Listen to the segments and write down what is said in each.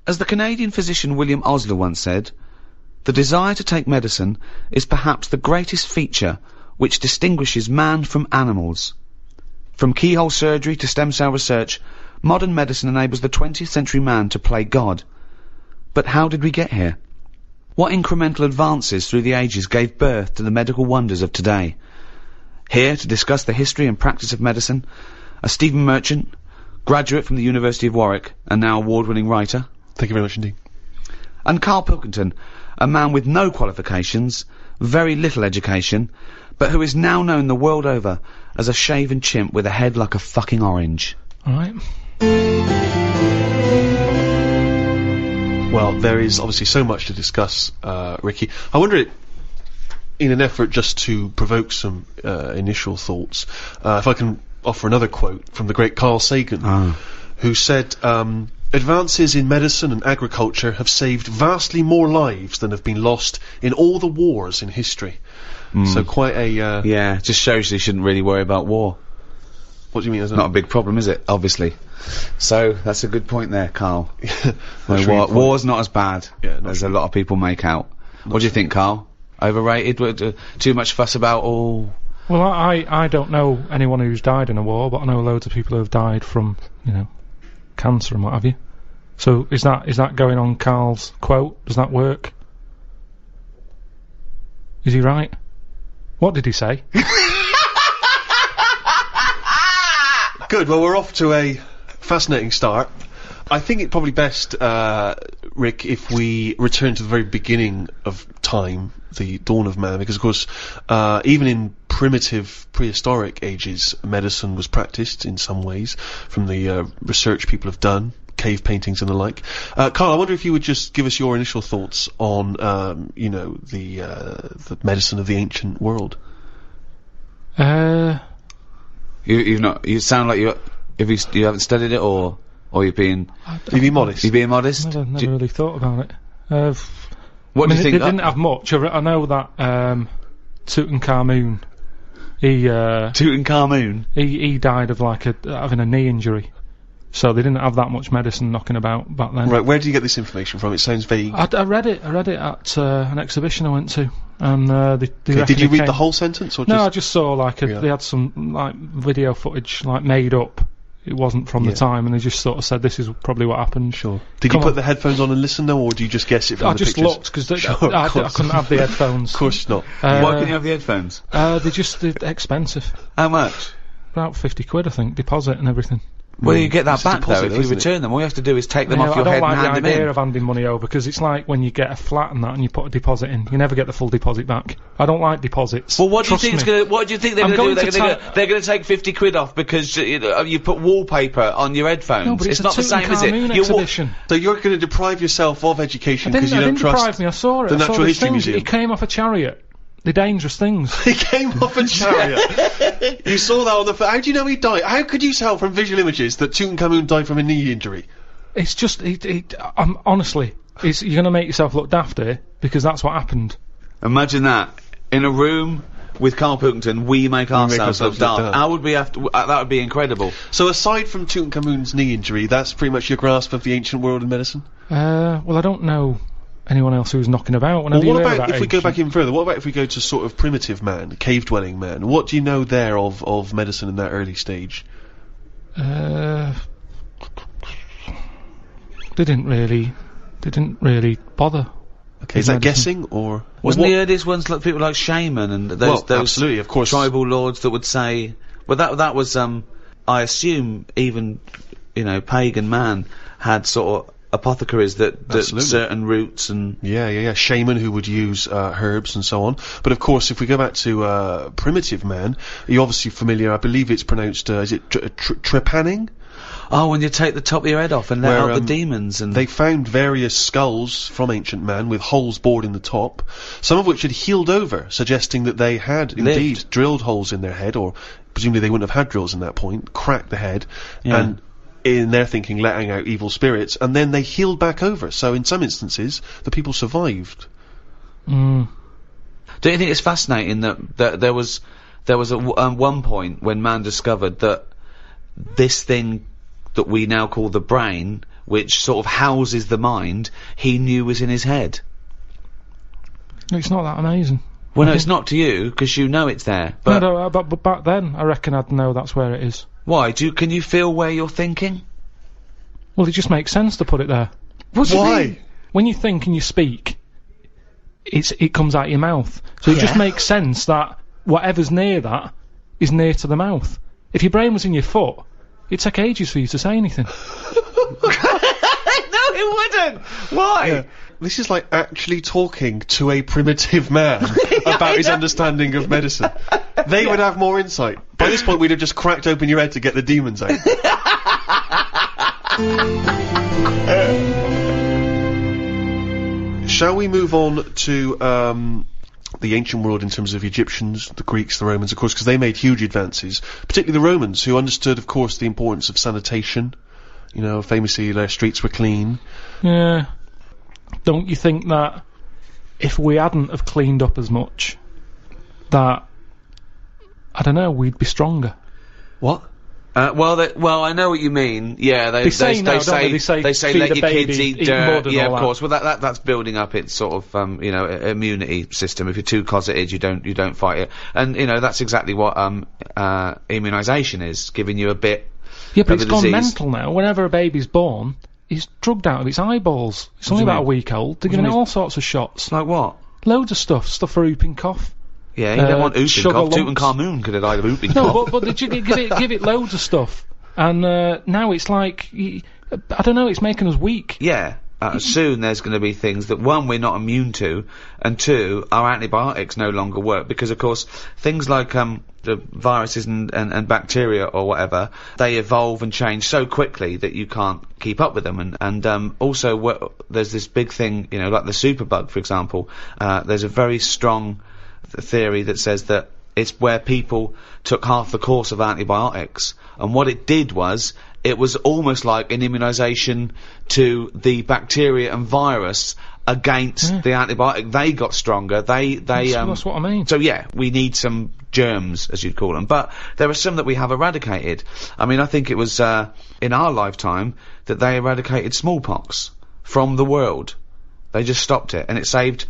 As the Canadian physician William Osler once said, "The desire to take medicine is perhaps the greatest feature which distinguishes man from animals. From keyhole surgery to stem cell research, modern medicine enables the 20th century man to play God. But how did we get here? What incremental advances through the ages gave birth to the medical wonders of today?" Here to discuss the history and practice of medicine are Stephen Merchant, graduate from the University of Warwick and now award-winning writer. Thank you very much indeed. And Karl Pilkington, a man with no qualifications, very little education, but who is now known the world over as a shaven chimp with a head like a fucking orange. Alright. Well, there is obviously so much to discuss, Ricky. I wonder, in an effort just to provoke some initial thoughts, if I can offer another quote from the great Carl Sagan, who said, "Advances in medicine and agriculture have saved vastly more lives than have been lost in all the wars in history." So quite a... Yeah, just shows you shouldn't really worry about war. What do you mean? It's not a big problem, is it? Obviously. So, that's a good point there, Carl. War's not as bad as a lot of people make out. What do you think, Carl? Overrated? Too much fuss about all... Well, I don't know anyone who's died in a war, but I know loads of people who have died from, cancer and what have you. So is that going on Carl's quote? Does that work? Is he right? What did he say? Good, well we're off to a fascinating start. I think it's probably best, Rick, if we return to the very beginning of time, the dawn of man, because of course, even in primitive, prehistoric ages, medicine was practiced in some ways, from the research people have done, cave paintings and the like. Karl, I wonder if you would just give us your initial thoughts on, the medicine of the ancient world. You sound like you haven't studied it, or you're being... You're being modest. You're being modest? Never really thought about it. What do you think? They didn't have much. I know that, Tutankhamun, he died of having a knee injury. So they didn't have that much medicine knocking about back then. Right, where do you get this information from? It sounds vague. I read it at an exhibition I went to, and did you read the whole sentence, or just... No, I just saw they had some video footage made up. It wasn't from the time, and they just sort of said this is probably what happened. Sure. Did you put the headphones on and listen though, or do you just guess it from the pictures? I just looked because I couldn't have the headphones. Of course not. Why couldn't you have the headphones? They're expensive. How much? About £50, I think, deposit and everything. Well, you get that back though if you return them. All you have to do is take them off your head and hand them in. I don't like the idea of handing money over, because it's like when you get a flat and that and you put a deposit in, you never get the full deposit back. I don't like deposits. Well, what do you think they're going to do? They're going to take £50 off because you put wallpaper on your headphones. No, but it's not the same, is it? Exhibition. So you're going to deprive yourself of education because you don't trust... I didn't deprive me, I saw it. The Natural History Museum. It came off a chariot. The dangerous things. He came off a chariot. You saw that on the... How do you know he died? How could you tell from visual images that Tutankhamun died from a knee injury? It's just... honestly, you're going to make yourself look daft here, because that's what happened. Imagine that. In a room with Karl Pilkington, we make ourselves look daft. How would we have to... that would be incredible. So aside from Tutankhamun's knee injury, that's pretty much your grasp of the ancient world of medicine? Well, I don't know anyone else who's knocking about. Well, what about if we go back even further? What about if we go to sort of primitive man, cave-dwelling man? What do you know there of medicine in that early stage? They didn't really bother. Okay, is that guessing, or... Wasn't the earliest ones like people like shaman and those absolutely, of course. Tribal lords that would say... Well, that was, I assume even, pagan man had sort of apothecaries that certain roots and... Yeah. Shaman who would use herbs and so on. But of course, if we go back to primitive man, you're obviously familiar, I believe it's pronounced, is it trepanning? Oh, when you take the top of your head off and let out the demons. And they found various skulls from ancient man with holes bored in the top, some of which had healed over, suggesting that they had indeed drilled holes in their head, or presumably they wouldn't have had drills in that point, cracked the head, and in their thinking letting out evil spirits, and then they healed back over. So in some instances, the people survived. Don't you think it's fascinating that there was one point when man discovered that this thing that we now call the brain which sort of houses the mind, he knew was in his head. It's not that amazing. Well, no, it's not to you, because you know it's there. But but back then, I reckon I'd know that's where it is. why? Can you feel where you're thinking? Well, it just makes sense to put it there. What do you Why? mean? When you think and you speak, it comes out your mouth. So it just makes sense that whatever's near that is near to the mouth. If your brain was in your foot, it'd take ages for you to say anything. No, it wouldn't! Why? Yeah. This is like actually talking to a primitive man about his understanding of medicine. They would have more insight. By this point, we'd have just cracked open your head to get the demons out. Shall we move on to the ancient world in terms of the Egyptians, the Greeks, the Romans, of course, because they made huge advances, particularly the Romans, who understood, of course, the importance of sanitation. You know, famously, their streets were clean. Yeah. Don't you think that if we hadn't have cleaned up as much, that, I don't know, we'd be stronger? What? Well, I know what you mean. Yeah, they say now, don't they? They say let feed your the kids baby, eat eat dirt. mud and Yeah, all of that. course. Well, that's building up its sort of immunity system. If you're too closeted, you don't fight it. And that's exactly what immunisation is, giving you a bit. Yeah, but of it's the gone disease. mental now. Whenever a baby's born, he's drugged out of its eyeballs. It's only do you about a mean? week old. They're giving it all sorts of shots. Like what? Loads of stuff for whooping cough. Yeah, you don't want whooping sugar cough. lumps. Tutankhamun could have died of whooping No, cough. but did you give it loads of stuff? And now it's like, I don't know, it's making us weak. Yeah. Soon there's going to be things that, one, we're not immune to, and two, our antibiotics no longer work, because of course things like the viruses and bacteria or whatever, they evolve and change so quickly that you can't keep up with them. And also there's this big thing, like the superbug, for example. There's a very strong theory that says that it's where people took half the course of antibiotics, and what it did was, it was almost like an immunisation to the bacteria and virus against the antibiotic. They got stronger. That's what I mean. So yeah, we need some germs, as you'd call them, but there are some that we have eradicated. I mean, I think it was in our lifetime that they eradicated smallpox from the world. They just stopped it, and it saved,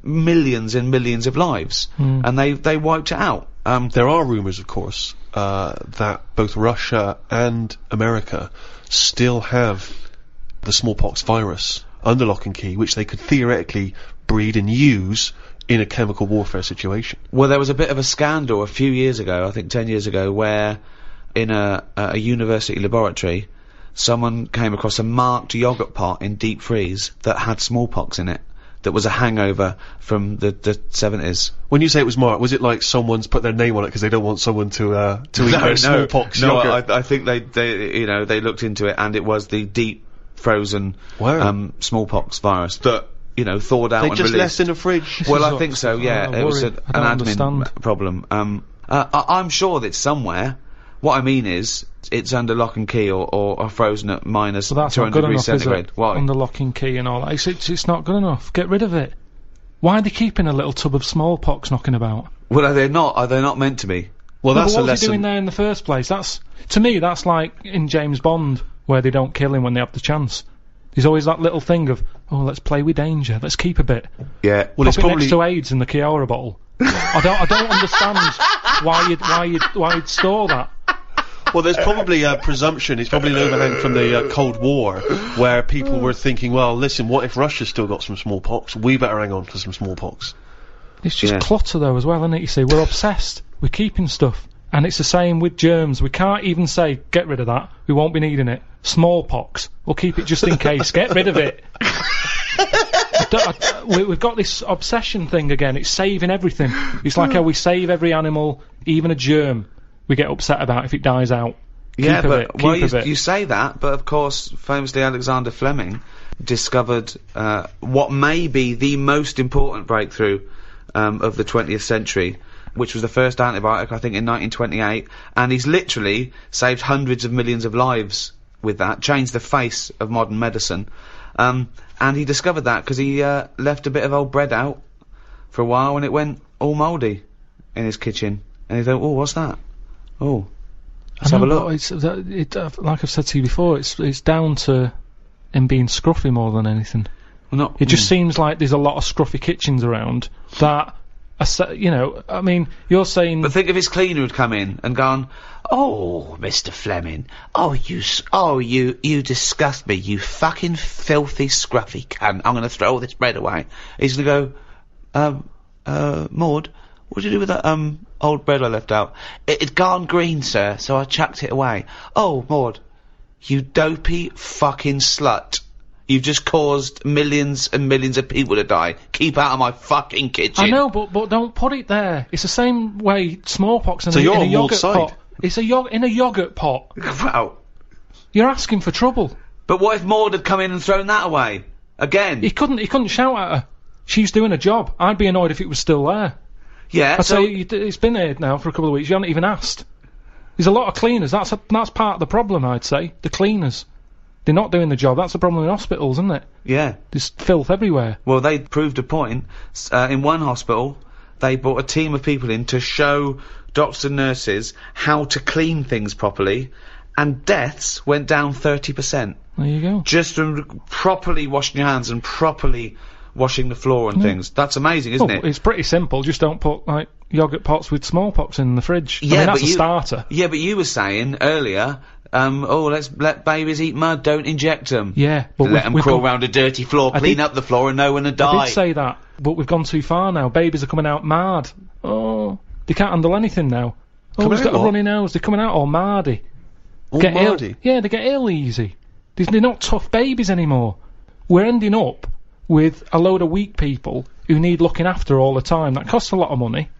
millions and millions of lives, and they wiped it out. There are rumours, of course, that both Russia and America still have the smallpox virus under lock and key, which they could theoretically breed and use in a chemical warfare situation. Well, there was a bit of a scandal a few years ago, I think 10 years ago, where in a university laboratory, someone came across a marked yogurt pot in deep freeze that had smallpox in it. That was a hangover from the 70s. When you say it was marked, was it like someone's put their name on it because they don't want someone to eat their smallpox No, yogurt? I think they looked into it, and it was the deep frozen smallpox virus that thawed out They and just released. left in the fridge. Well, I think so. Yeah, it was an I don't admin understand. problem. I'm sure that it's somewhere. What I mean is, it's under lock and key or frozen at minus Well, that's 200 not good degrees enough, is centigrade. it? Why? Under lock and key and all that. It's not good enough. Get rid of it. Why are they keeping a little tub of smallpox knocking about? Well, are they not meant to be? Well, No, that's but a what was he doing lesson. there in the first place? To me, that's like in James Bond, where they don't kill him when they have the chance. There's always that little thing of, let's play with danger, let's keep a bit. Yeah. Well, it's Pop it probably next to AIDS in the Kiora bottle. I don't understand why you'd store that. Well, there's probably a presumption, it's probably an overhang from the Cold War, where people were thinking, well, listen, what if Russia's still got some smallpox? We better hang on to some smallpox. It's just clutter though as well, isn't it? You see, we're obsessed. We're keeping stuff. And it's the same with germs. We can't even say, get rid of that. We won't be needing it. Smallpox. We'll keep it just in case. Get rid of it. We've got this obsession thing again. It's saving everything. It's like how we save every animal, even a germ. We get upset about if it dies out. Yeah, Keep a bit, but well, keep a bit. you say that, but of course, famously Alexander Fleming discovered what may be the most important breakthrough of the 20th century, which was the first antibiotic, I think, in 1928, and he's literally saved hundreds of millions of lives with that, changed the face of modern medicine, and he discovered that because he left a bit of old bread out for a while, and it went all mouldy in his kitchen, and he thought, oh, what's that? Oh. Let's have a look. Like I've said to you before, it's down to him being scruffy more than anything. Well, It just seems like there's a lot of scruffy kitchens around that, I mean, you're saying... But think if his cleaner had come in and gone, "Oh, Mr. Fleming, you disgust me, you fucking filthy scruffy cunt, I'm gonna throw all this bread away." He's gonna go, "Maud, what'd you do with that, old bread I left out?" "It'd gone green, sir, so I chucked it away." "Oh, Maud, you dopey fucking slut. You've just caused millions and millions of people to die. Keep out of my fucking kitchen." I know, but don't put it there. It's the same way smallpox in a yogurt pot. It's in a yogurt pot. Well, You're asking for trouble. but what if Maud had come in and thrown that away? Again? He couldn't shout at her. She's doing a job. I'd be annoyed if it was still there. Yeah, I'd so... say it's been here now for a couple of weeks. You haven't even asked. There's a lot of cleaners. That's part of the problem, I'd say. The cleaners. They're not doing the job. That's the problem in hospitals, isn't it? Yeah. There's filth everywhere. Well, they proved a point. In one hospital, they brought a team of people in to show doctors and nurses how to clean things properly, and deaths went down 30%. There you go. Just from properly washing your hands and properly washing the floor and things. That's amazing, isn't it? It's pretty simple. Just don't put, like, yogurt pots with smallpox in the fridge. Yeah, I mean, that's but a starter. Yeah, but you were saying earlier, let's let babies eat mud, don't inject them. Yeah, but let them crawl around a dirty floor, clean up the floor, and no one to die. I did say that, but we've gone too far now. Babies are coming out mad. Oh, they can't handle anything now. Oh, he's got a runny nose. They're coming out all mardy. All mardy? Yeah, they get ill easy. They're not tough babies anymore. We're ending up with a load of weak people who need looking after all the time. That costs a lot of money.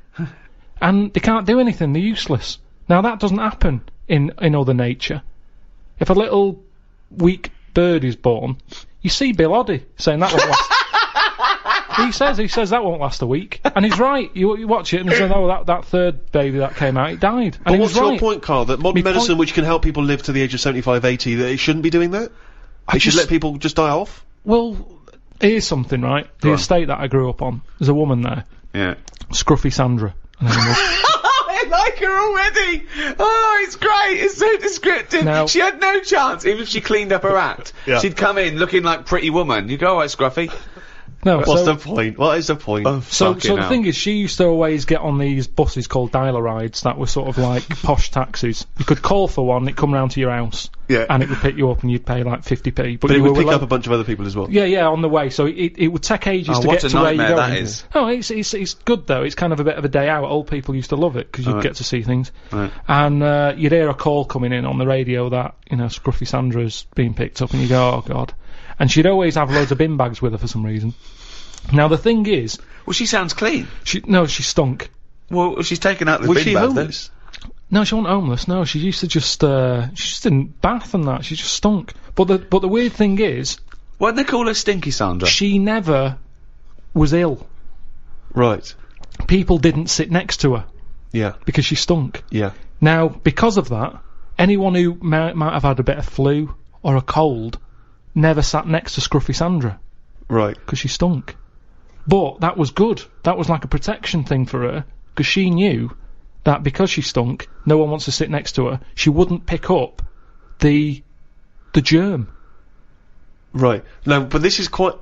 And they can't do anything. They're useless. Now, that doesn't happen in other nature. If a little weak bird is born, you see Bill Oddie saying that won't last... he says that won't last a week. And he's right. You watch it and say, "Oh, that third baby that came out, it died." And but what's your point, Karl? That modern medicine, which can help people live to the age of 75, 80, that it shouldn't be doing that? It should let people just die off? Well, here's something, right? The estate that I grew up on, there's a woman there. Yeah. Scruffy Sandra. I like her already! Oh, it's great! It's so descriptive! Now, she had no chance, even if she cleaned up her act. She'd come in looking like Pretty Woman. You go, "Alright, Scruffy." No, What's the point? What is the point? Oh, so the thing is, she used to always get on these buses called dialer rides that were sort of like posh taxis. You could call for one, it'd come round to your house, and it would pick you up and you'd pay like 50p. But it would pick up a bunch of other people as well. Yeah, on the way, so it would take ages to get to where you're going. That is. Oh, it's good though, it's kind of a bit of a day out. Old people used to love it, because you'd get to see things. Right. And you'd hear a call coming in on the radio that, Scruffy Sandra's being picked up, and you go, "Oh God." And she'd always have loads of bin bags with her for some reason. Now the thing is... Well, she sounds clean. She stunk. Well, she's taken out the Was bin she bag, homeless? No, she wasn't homeless, no, she used to just, she just didn't bath and that, she just stunk. But the weird thing is... Why didn't they call her Stinky Sandra? She never was ill. Right. People didn't sit next to her. Yeah. Because she stunk. Yeah. Now, because of that, anyone who might have had a bit of flu or a cold never sat next to Scruffy Sandra. Right. Because she stunk. But that was good. That was like a protection thing for her, because she knew that because she stunk, no one wants to sit next to her, she wouldn't pick up the germ. Right. Now, but this is quite...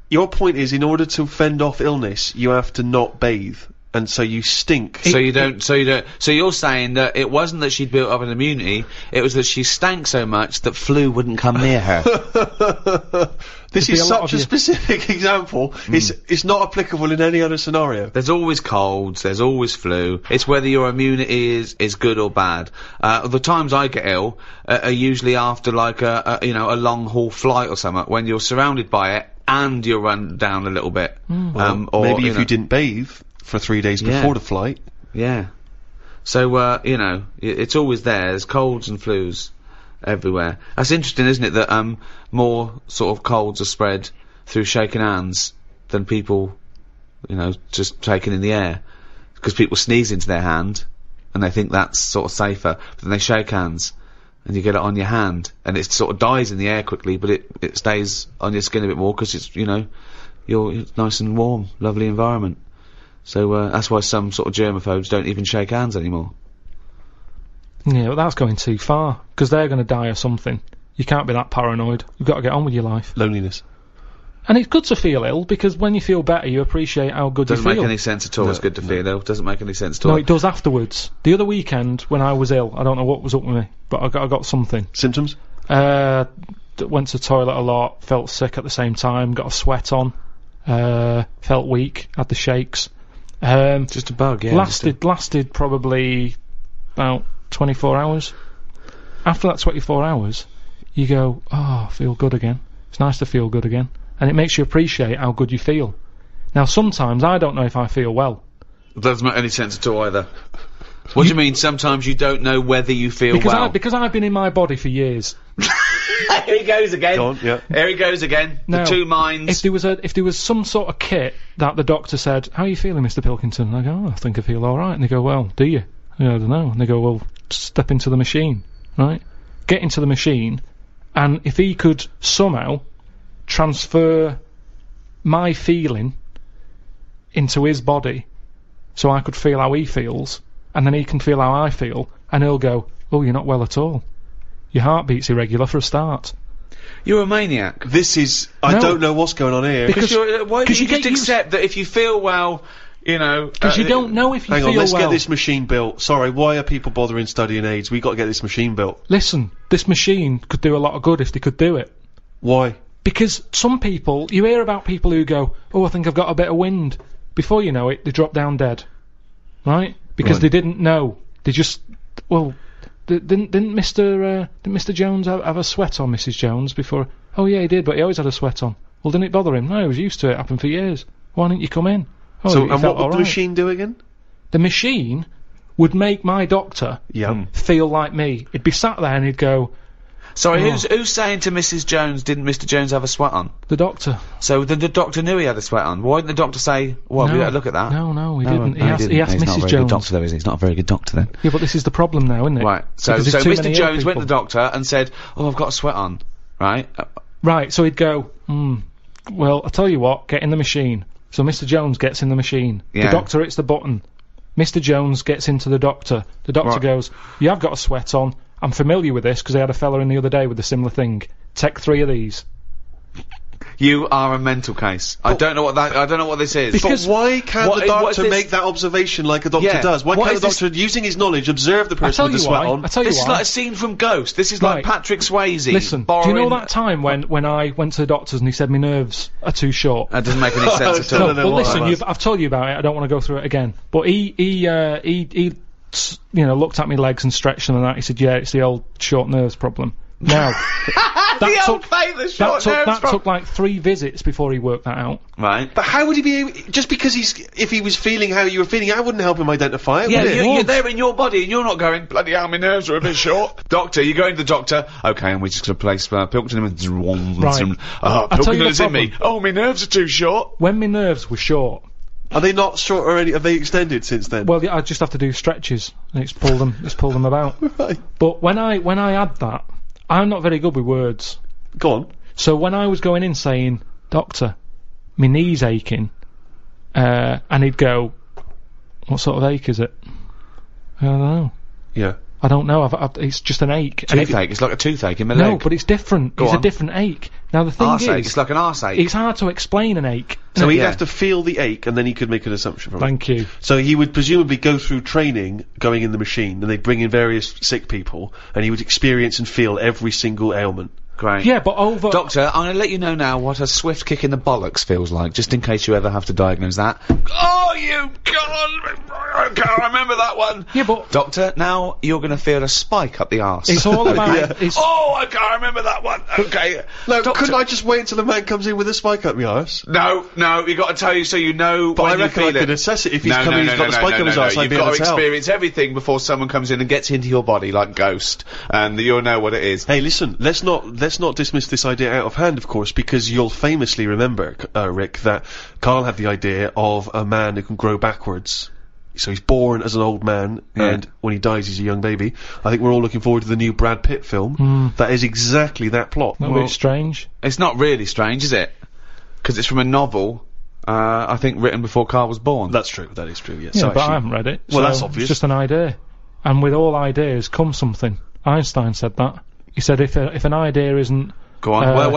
Your point is, in order to fend off illness, you have to not bathe. And so you stink. So you're saying that it wasn't that she'd built up an immunity, it was that she stank so much that flu wouldn't come near her. This is such a specific example. It's not applicable in any other scenario. There's always colds, there's always flu. It's whether your immunity is good or bad. The times I get ill are usually after like a long haul flight or something, when you're surrounded by it and you're run down a little bit. Well, or maybe if you didn't bathe for 3 days before the flight. Yeah. So, it's always there. There's colds and flus everywhere. That's interesting, isn't it, that, more sort of colds are spread through shaking hands than people, just taking in the air. Because people sneeze into their hand, and they think that's sort of safer, but then they shake hands, and you get it on your hand, and it sort of dies in the air quickly, but it stays on your skin a bit more, because it's, you're nice and warm, lovely environment. So, that's why some sort of germaphobes don't even shake hands anymore. Yeah, but that's going too far, because they're going to die or something. You can't be that paranoid. You've got to get on with your life. Loneliness. And it's good to feel ill, because when you feel better, you appreciate how good Doesn't you feel. make any sense at all. It's good to feel ill. Doesn't make any sense at all. No, it does afterwards. The other weekend, when I was ill, I don't know what was up with me, but I got something. Symptoms? Went to the toilet a lot, felt sick at the same time, got a sweat on, felt weak, had the shakes. Just a bug, yeah. Lasted probably about 24 hours. After that 24 hours, you go, oh, I feel good again. It's nice to feel good again. And it makes you appreciate how good you feel. Now, sometimes I don't know if I feel well. It doesn't make any sense at all either. What do you mean, sometimes you don't know whether you feel well? Because I've been in my body for years. Here he goes again. Go on, yeah. Here he goes again. Now, the two minds. If there was some sort of kit that the doctor said, how are you feeling, Mr. Pilkington? And I go, oh, I think I feel alright. And they go, well, do you? I don't know. And they go, well, step into the machine, right? Get into the machine, and if he could somehow transfer my feeling into his body, so I could feel how he feels, and then he can feel how I feel, and he'll go, oh, you're not well at all. Your heartbeat's irregular for a start. You're a maniac. This is... I don't know what's going on here. Because why don't you just accept that if you feel well, you know... Because you don't know if you feel well. Hang on, let's get this machine built. Sorry, why are people bothering studying AIDS? We got to get this machine built. Listen, this machine could do a lot of good if they could do it. Why? Because some people... You hear about people who go, oh, I think I've got a bit of wind. Before you know it, they drop down dead. Right? Because they didn't know. They just... Well... Didn't Mr. Jones have a sweat on, Mrs. Jones, before? Oh yeah, he did, but he always had a sweat on. Well, didn't it bother him? No, he was used to it. Happened for years. Why didn't you come in? Oh, so, and what would the machine do again? The machine would make my doctor feel like me. He'd be sat there and he'd go... Sorry, who's saying to Mrs. Jones, didn't Mr. Jones have a sweat on? The doctor. So the doctor knew he had a sweat on. Why didn't the doctor say, well, we better look at that? No, he didn't. He asked He's Mrs. not a very Jones. good doctor, though, is he? He's not a very good doctor, then. Yeah, but this is the problem now, isn't it? Right. So Mr. Jones went to the doctor and said, oh, I've got a sweat on. Right? Right, so he'd go, well, I'll tell you what, get in the machine. So Mr. Jones gets in the machine. Yeah. The doctor hits the button. Mr. Jones gets into the doctor. The doctor goes, you have got a sweat on. I'm familiar with this because I had a fella in the other day with a similar thing. Take 3 of these. You are a mental case. I don't know what this is. Because why can't the doctor make that observation like a doctor does? Why can't the doctor, using his knowledge, observe the person with the sweat on? This is like a scene from Ghost. This is like Patrick Swayze. Listen, do you know that time when I went to the doctors and he said my nerves are too short? That doesn't make any sense at all. Well, listen, I've told you about it. I don't want to go through it again. But he looked at my legs and stretched them and that. He said, yeah, it's the old short nerves problem. Now, that took like 3 visits before he worked that out. Right. But how would he be able, just because if he was feeling how you were feeling, I wouldn't help him identify it, yeah, would it? You're there in your body and you're not going, bloody hell, my nerves are a bit short. Doctor, you're going to the doctor, okay, and we're just going to place Pilkington with Pilkington is in me. Oh, my nerves are too short. When my nerves were short. Are they not short already? Have they extended since then? Well, I just have to do stretches and it's pull them about. Right. But when I had that, I'm not very good with words. Go on. So when I was going in saying, doctor, my knee's aching, and he'd go, what sort of ache is it? I don't know. Yeah. I don't know. It's just an ache. Toothache. It's like a toothache in my leg. No, but it's different. It's a different ache. Now the thing is, it's like an arse ache. It's hard to explain an ache. So he'd have to feel the ache, and then he could make an assumption from it. Thank you. So he would presumably go through training, going in the machine, and they'd bring in various sick people, and he would experience and feel every single ailment. Great. Yeah, but Doctor, I'm going to let you know now what a swift kick in the bollocks feels like, just in case you ever have to diagnose that. Oh, you God! I can't remember that one. Yeah, but... Doctor, now you're going to feel a spike up the arse. It's all about... Oh, I can't remember that one. Okay. No, couldn't I just wait until the man comes in with a spike up the arse? No, you got to tell you so you know but when I reckon I could assess it if he's coming, he's got the spike up his arse, I'd be able to tell. You've got to experience everything before someone comes in and gets into your body like Ghost, and you'll know what it is. Hey, listen, let's not dismiss this idea out of hand, of course, because you'll famously remember, Rick, that Karl had the idea of a man who can grow backwards. So he's born as an old man, and when he dies he's a young baby. I think we're all looking forward to the new Brad Pitt film. That is exactly that plot. Not really strange. It's not really strange, is it? Because it's from a novel, I think written before Karl was born. That's true, that is true, yes. Yeah, so but I haven't read it. Well, so that's obvious. It's just an idea. and with all ideas comes something. Einstein said that. He said if an idea isn't... Go on.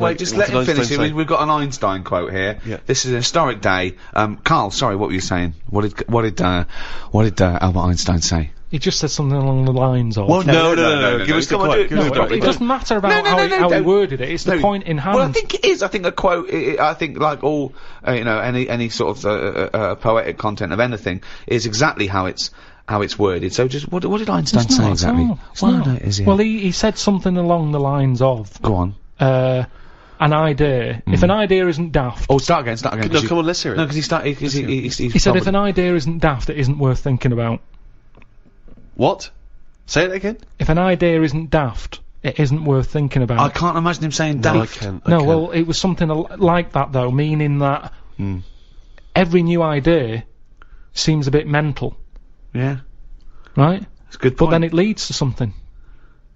Wait. Just let him finish. We've got an Einstein quote here. Yeah. This is a historic day. Karl, sorry, what were you saying? What did Albert Einstein say? He just said something along the lines of... Well, no. Give us the quote. It doesn't matter about how he worded it. It's the point in hand. Well, I think it is. I think a quote. I think like all, any sort of poetic content of anything is exactly how it's worded. So just what did Einstein say exactly? Well, he said something along the lines of... Go on. An idea. If an idea isn't daft... Oh, start again. No, come on, let's hear it. No, because he said if an idea isn't daft, it isn't worth thinking about. What? Say it again? If an idea isn't daft, it isn't worth thinking about. I can't imagine him saying daft. I can. Well, it was something like that, though, meaning that every new idea seems a bit mental. Yeah. Right? That's a good point. But then it leads to something.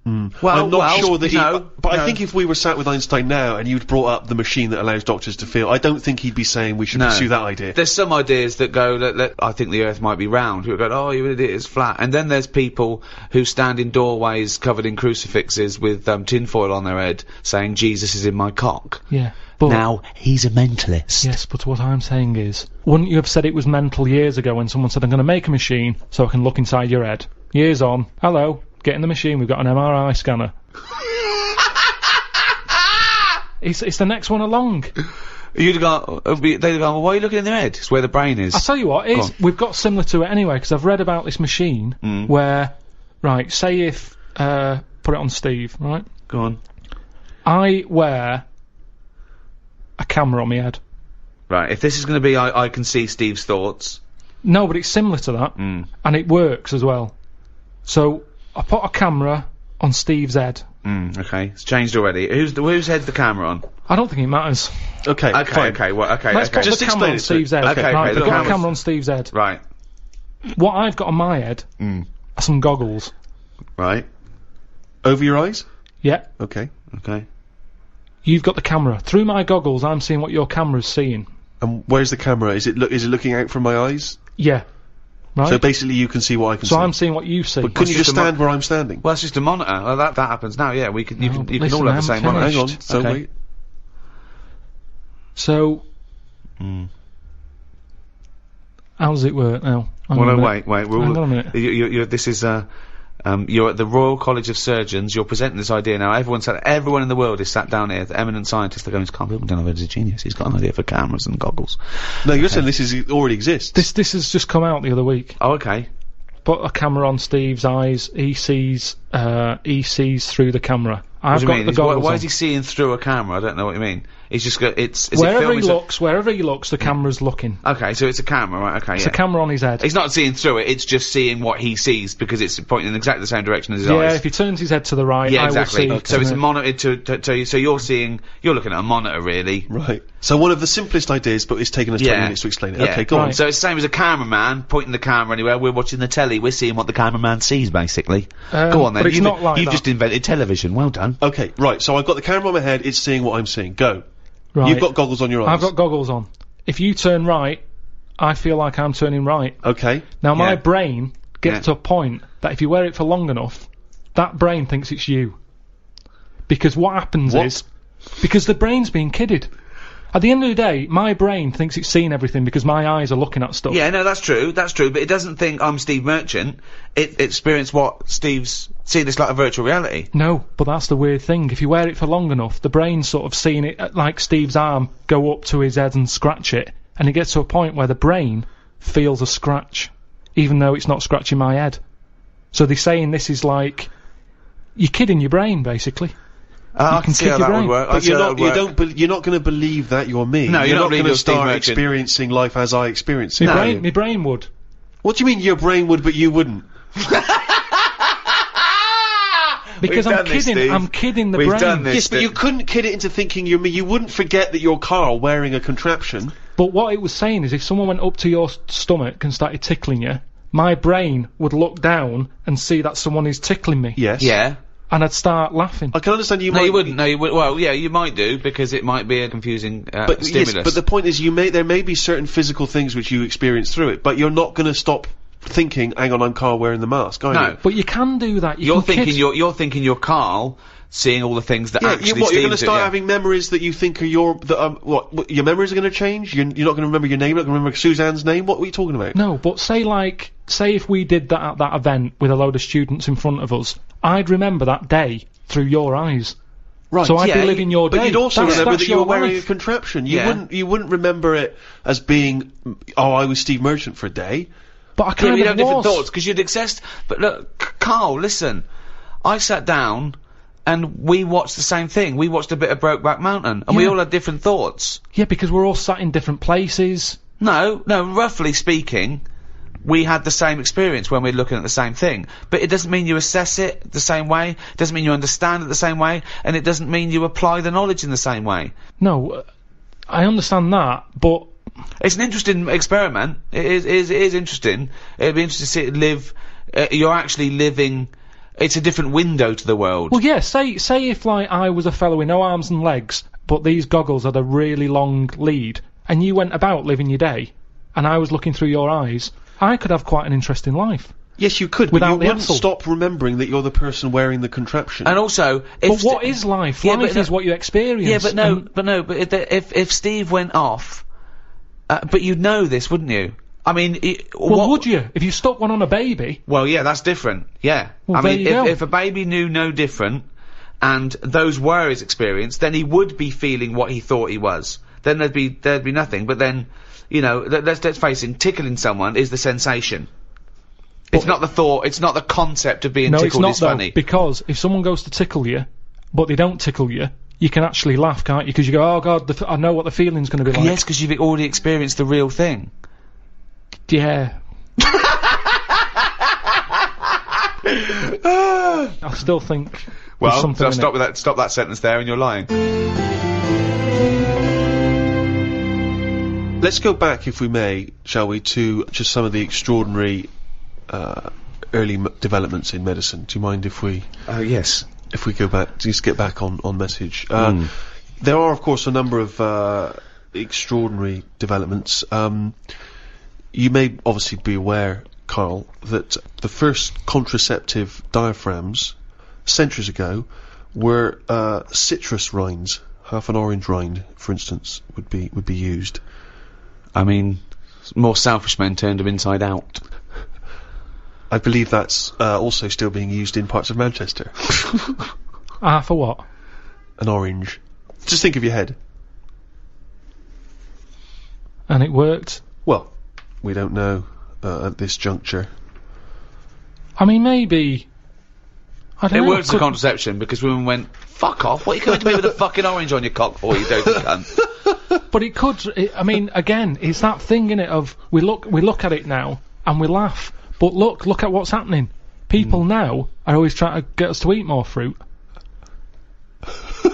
Well, I'm not sure that but I think if we were sat with Einstein now and you'd brought up the machine that allows doctors to feel, I don't think he'd be saying we should pursue that idea. There's some ideas that go, I think the Earth might be round. People go, oh, you idiot, it's flat. And then there's people who stand in doorways covered in crucifixes with tinfoil on their head saying, Jesus is in my cock. Yeah. But now, he's a mentalist. Yes, but what I'm saying is, wouldn't you have said it was mental years ago when someone said, I'm going to make a machine so I can look inside your head? Years on, hello, get in the machine, we've got an MRI scanner. It's the next one along. They'd go, well, why are you looking in their head? It's where the brain is. I'll tell you what, we've got similar to it anyway, because I've read about this machine where, right, say if, put it on Steve, right? Go on. I wear a camera on my head. Right, if this is going to be I can see Steve's thoughts. No, but it's similar to that, and it works as well. So, I put a camera on Steve's head. Okay, it's changed already. Whose head's the camera on? I don't think it matters. Okay. Let's put Just the camera on Steve's head. Okay, right, the I've got a camera on Steve's head. Right. What I've got on my head are some goggles. Right. Over your eyes? Yeah. Okay. You've got the camera. Through my goggles, I'm seeing what your camera's seeing. And where's the camera? Is it looking out from my eyes? Yeah. Right. So basically you can see what I can see. So I'm seeing what you see. But couldn't you just stand where I'm standing? Well, it's just a monitor. Well, that happens now, yeah. You can all have the same monitor. Hang on, so okay. wait. So... How does it work now? Well, no, wait. Hang on a minute. This is, you're at the Royal College of Surgeons, you're presenting this idea now, everyone in the world is sat down here, the eminent scientists, they're going, Karl Pilkington is a genius, he's got an idea for cameras and goggles. No, you're saying this already exists. This has just come out the other week. Oh, okay. Put a camera on Steve's eyes, he sees through the camera. I've got the goggles why is he seeing through a camera? I don't know what you mean. He's just got, wherever he looks, the camera's looking. Okay, so it's a camera, right, okay, It's a camera on his head. He's not seeing through it, it's just seeing what he sees, because it's pointing in exactly the same direction as his eyes. Yeah, if he turns his head to the right, I will see. So it's monitored to you, so you're looking at a monitor, really. Right. So one of the simplest ideas, but it's taken us 20 minutes to explain it. Yeah. Okay, go on. So it's the same as a cameraman pointing the camera anywhere, we're watching the telly, we're seeing what the cameraman sees, basically. Go on then, but it's not like you've just invented television, well done. Okay, right, so I've got the camera on my head, it's seeing what I'm seeing. Go. Right. You've got goggles on your eyes. I've got goggles on. If you turn right, I feel like I'm turning right. Okay. Now my brain gets to a point that if you wear it for long enough, that brain thinks it's you. Because what happens is, because the brain's being kidded. At the end of the day, my brain thinks it's seeing everything because my eyes are looking at stuff. Yeah, no, that's true, but it doesn't think I'm Steve Merchant. It experienced what Steve's seeing this like a virtual reality. No, but that's the weird thing. If you wear it for long enough, the brain's sort of seeing it like Steve's arm go up to his head and scratch it, and it gets to a point where the brain feels a scratch, even though it's not scratching my head. So they're saying this is like, you're kidding your brain, basically. I can see how that would work. But you're not going to believe that you're me. No, you're not going to start experiencing life as I experience it. My brain would. What do you mean your brain would, but you wouldn't? Because I'm kidding the brain. Done this, yes, but you couldn't kid it into thinking you're me. You wouldn't forget that you're Karl wearing a contraption. But what it was saying is if someone went up to your stomach and started tickling you, my brain would look down and see that someone is tickling me. Yes. Yeah. And I'd start laughing. I can understand you No, might... you wouldn't. No, you would. Well, yeah, you might do, because it might be a confusing stimulus. Yes, but the point is there may be certain physical things which you experience through it, but you're not going to stop thinking, hang on, I'm Karl wearing the mask, are you? But you can do that. You're thinking you're Karl, seeing all the things that actually you're going to Steve's start having memories that you think are your your memories are going to change? You're not going to remember your name, you're not going to remember Suzanne's name? What were you talking about? No, but say if we did that at that event with a load of students in front of us, I'd remember that day through your eyes. Right. So I'd be living your day. But you'd also remember that you were wearing life. a contraption. You wouldn't remember it as being, I was Steve Merchant for a day. But I kind of you'd have different thoughts, because you'd access... But look, Karl, listen. I sat down and we watched the same thing. We watched a bit of Brokeback Mountain, and we all had different thoughts. Yeah, because we're all sat in different places. No, roughly speaking, we had the same experience when we were looking at the same thing. But it doesn't mean you assess it the same way, it doesn't mean you understand it the same way, and it doesn't mean you apply the knowledge in the same way. No, I understand that, but... It's an interesting experiment. It is interesting. It'd be interesting to see it live... you're actually living... It's a different window to the world. Well, yeah, say if, like, I was a fellow with no arms and legs, but these goggles had a really long lead, and you went about living your day, and I was looking through your eyes, I could have quite an interesting life. Yes, you could, without but you the wouldn't hassle. stop remembering that you're the person wearing the contraption. And also... But what is life? Life is what you experience. Yeah, but if Steve went off... but you'd know this, wouldn't you? I mean... would you? If you stuck one on a baby... Well, yeah, that's different. Yeah. Well, I mean, if a baby knew no different, and those were his experience, then he would be feeling what he thought he was. Then there'd be nothing. But then, you know, let's face it, tickling someone is the sensation. It's not the thought, it's not the concept of being tickled is funny. Because if someone goes to tickle you, but they don't tickle you, you can actually laugh, can't you? Because you go, oh God, I know what the feeling's going to be like. Yes, because you've already experienced the real thing. Yeah. I still think. Well, something stop that sentence there, and you're lying. Let's go back, if we may, shall we, to just some of the extraordinary early developments in medicine. Do you mind if we? Yes. If we go back, just get back on message. There are, of course, a number of extraordinary developments. You may obviously be aware, Karl, that the first contraceptive diaphragms, centuries ago, were citrus rinds. Half an orange rind, for instance, would be used. I mean, more selfish men turned them inside out. I believe that's also still being used in parts of Manchester. For what? An orange. Just think of your head. And it worked? Well, we don't know at this juncture. I mean, maybe... I don't know. It worked as a contraception because women went, fuck off, what are you coming to me with a fucking orange on your cock for, you dirty cunt? But it could... I mean, again, it's that thing, innit, of we look at it now and we laugh. But look at what's happening. People now are always trying to get us to eat more fruit.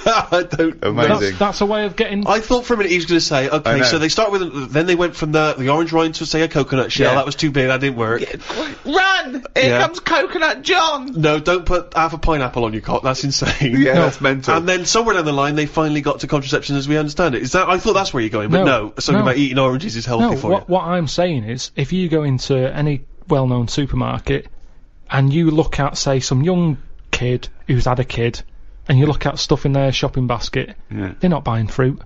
I don't. Amazing. That's a way of getting. I thought for a minute he was going to say, okay, so they start with, then they went from the orange rind to say a coconut shell. Yeah. That was too big. That didn't work. Run! Here comes Coconut John. No, don't put half a pineapple on your cock. That's insane. Yeah, that's mental. And then somewhere down the line, they finally got to contraception as we understand it. Is that? I thought that's where you're going, but no. Something about eating oranges is healthy for you. What I'm saying is, if you go into any well-known supermarket and you look at, say, some young kid who's had a kid, and you look at stuff in their shopping basket, they're not buying fruit.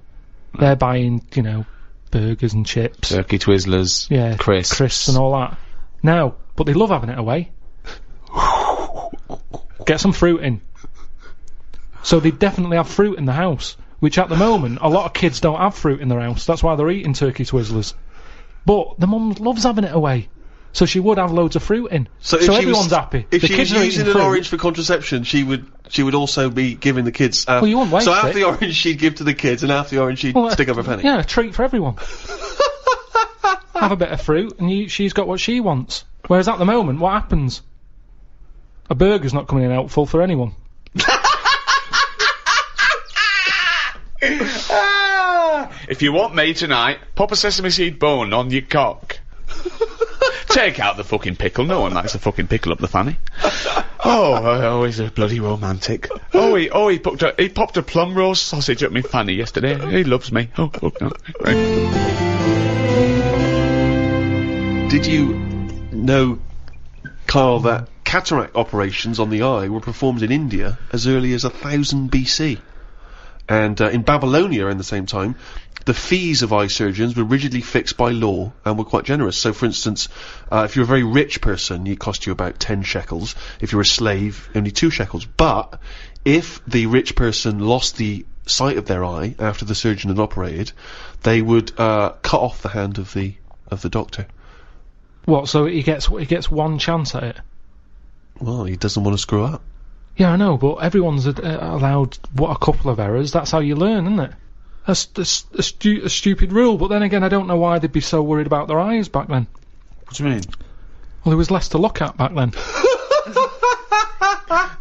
They're buying, you know, burgers and chips. Turkey Twizzlers. Yeah. Crisps and all that. Now, but they love having it away. Get some fruit in. So they definitely have fruit in the house, which at the moment, a lot of kids don't have fruit in their house. That's why they're eating Turkey Twizzlers. But the mum loves having it away. So she would have loads of fruit in. So everyone's happy. If the she kids was are using eating an fruit. orange for contraception, she would also be giving the kids. Well, you wouldn't waste so half it. the orange she'd give to the kids, and half the orange she'd stick up her penny. Yeah, a treat for everyone. Have a bit of fruit, and she's got what she wants. Whereas at the moment, what happens? A burger's not coming in helpful for anyone. If you want me tonight, pop a sesame seed bone on your cock. Take out the fucking pickle. No one likes a fucking pickle up the fanny. Oh, he's a bloody romantic. He popped a plum roast sausage up me fanny yesterday. He loves me. Did you know, Karl, that cataract operations on the eye were performed in India as early as 1000 BC. And in Babylonia, in the same time, the fees of eye surgeons were rigidly fixed by law and were quite generous. So, for instance, if you're a very rich person, it cost you about 10 shekels. If you're a slave, only 2 shekels. But if the rich person lost the sight of their eye after the surgeon had operated, they would cut off the hand of the doctor. What? So he gets one chance at it? Well, he doesn't want to screw up. Yeah, I know, but everyone's allowed a couple of errors. That's how you learn, isn't it? That's a stupid rule. But then again, I don't know why they'd be so worried about their eyes back then. What do you mean? Well, there was less to look at back then.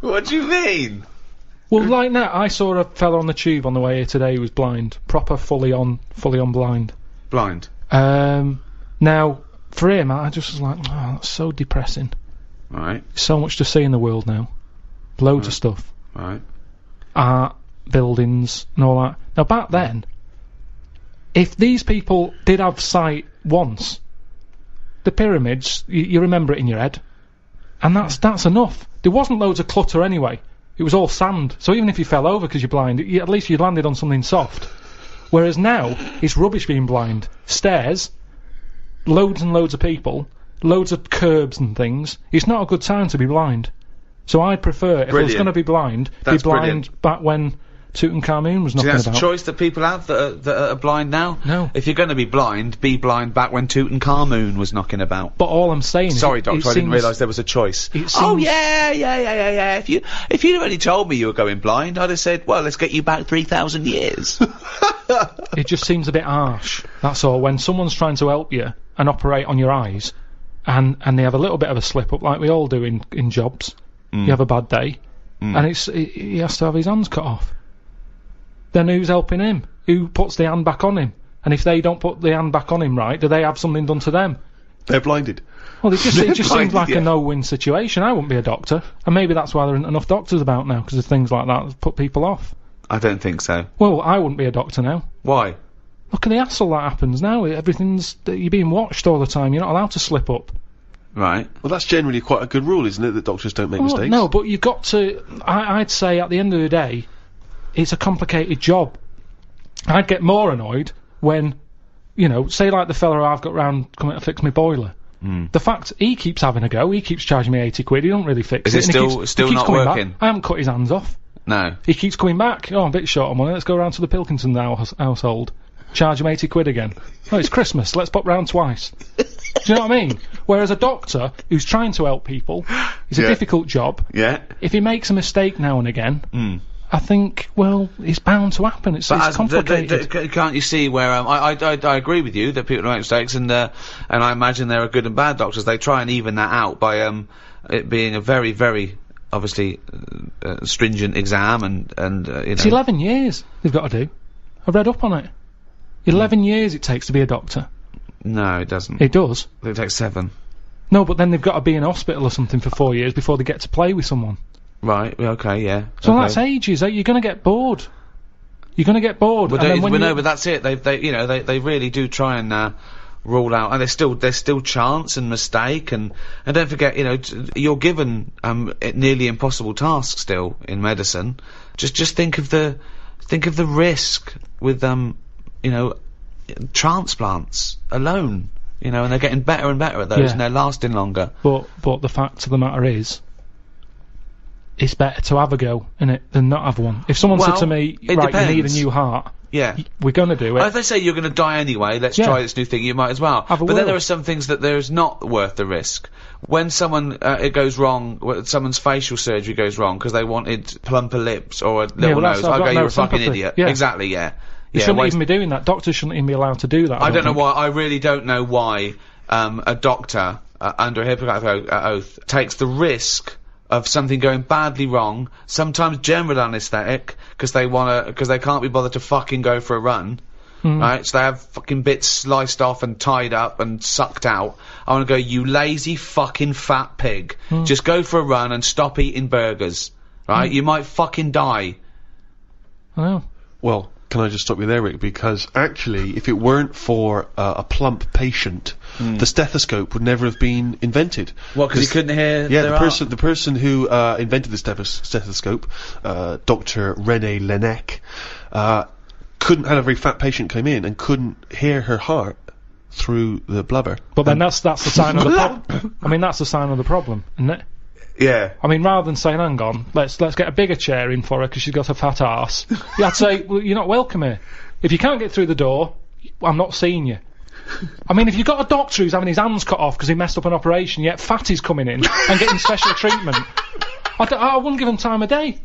What do you mean? Well, like now, I saw a fella on the tube on the way here today who was blind. Proper, fully on blind. Blind? Now, for him, I just was like, oh, that's so depressing. Right. So much to see in the world now. Loads of stuff. Right. Art, buildings, and all that. Now, back then, if these people did have sight once, the pyramids, you remember it in your head, and that's enough. There wasn't loads of clutter anyway. It was all sand, so even if you fell over because you're blind, at least you landed on something soft. Whereas now, it's rubbish being blind. Stairs, loads and loads of people, loads of curbs and things. It's not a good time to be blind. So I'd prefer, if I was going to be blind, be blind back when Tutankhamun was knocking about. That's a choice that people have that are blind now? No. If you're going to be blind back when Tutankhamun was knocking about. But all I'm saying is... Sorry, Doctor, I didn't realise there was a choice. Oh, yeah. If you'd already told me you were going blind, I'd have said, well, let's get you back 3,000 years. It just seems a bit harsh, that's all. When someone's trying to help you and operate on your eyes, and they have a little bit of a slip-up, like we all do in jobs. You have a bad day, and he has to have his hands cut off. Then who's helping him? Who puts the hand back on him? And if they don't put the hand back on him right, do they have something done to them? They're blinded. Well, it just seems like a no-win situation. I wouldn't be a doctor, and maybe that's why there aren't enough doctors about now, because of things like that put people off. I don't think so. Well, I wouldn't be a doctor now. Why? Look at the hassle that happens now. You're being watched all the time. You're not allowed to slip up. Right. Well, that's generally quite a good rule, isn't it, that doctors don't make mistakes? No, but you've got to... I'd say, at the end of the day, it's a complicated job. I'd get more annoyed when, say like the fella I've got round coming to fix my boiler. The fact he keeps having a go, he keeps charging me 80 quid, he don't really fix it. Is it still not working? Back. I haven't cut his hands off. No. He keeps coming back. Oh, I'm a bit short on money, let's go round to the Pilkington household. Charge him 80 quid again. Oh, it's Christmas, let's pop round twice. Do you know what I mean? Whereas a doctor who's trying to help people, it's a difficult job. Yeah. If he makes a mistake now and again, I think, well, it's bound to happen. It's complicated. Can't you see where I agree with you that people make mistakes, and I imagine there are good and bad doctors. They try and even that out by it being a very, very obviously stringent exam and It's 11 years they've got to do. I read up on it. 11 years it takes to be a doctor. No, it doesn't. It does. It takes 7. No, but then they've got to be in a hospital or something for 4 years before they get to play with someone. Right, okay, yeah. So that's ages. You're going to get bored. You're going to get bored. But that's it. They really do try and rule out, and there's still chance and mistake, and don't forget, you're given nearly impossible tasks still in medicine. Just think of the risk with transplants alone. And they're getting better and better at those, and they're lasting longer. But the fact of the matter is, it's better to have a go, innit, than not have one. If someone said to me, right, depends. you need a new heart, we're gonna do it. If they say you're gonna die anyway, let's try this new thing, you might as well. But then there are some things that there's not worth the risk. When someone, it goes wrong, someone's facial surgery goes wrong because they wanted plumper lips or a little nose, I'll go, you're a fucking idiot. Yeah. Exactly, yeah. You shouldn't even be doing that. Doctors shouldn't even be allowed to do that. I don't know why. I really don't know why a doctor under a Hippocratic oath takes the risk of something going badly wrong. Sometimes general anaesthetic because they can't be bothered to fucking go for a run. Right? So they have fucking bits sliced off and tied up and sucked out. I want to go, you lazy fucking fat pig. Just go for a run and stop eating burgers. Right? You might fucking die. I know. Well, can I just stop you there, Rick? Because actually, if it weren't for a plump patient, the stethoscope would never have been invented. What? Because he couldn't hear. Yeah, the person who invented the stethoscope, Dr. René Laennec, couldn't have a very fat patient come in and couldn't hear her heart through the blubber. But then that's the sign of the problem. I mean, that's the sign of the problem, isn't it? Yeah. I mean, rather than saying, hang on, let's get a bigger chair in for her because she's got a fat arse, I'd say, well, you're not welcome here. If you can't get through the door, I'm not seeing you. I mean, if you've got a doctor who's having his hands cut off because he messed up an operation, yet fatty's coming in and getting special treatment, I wouldn't give him time of day.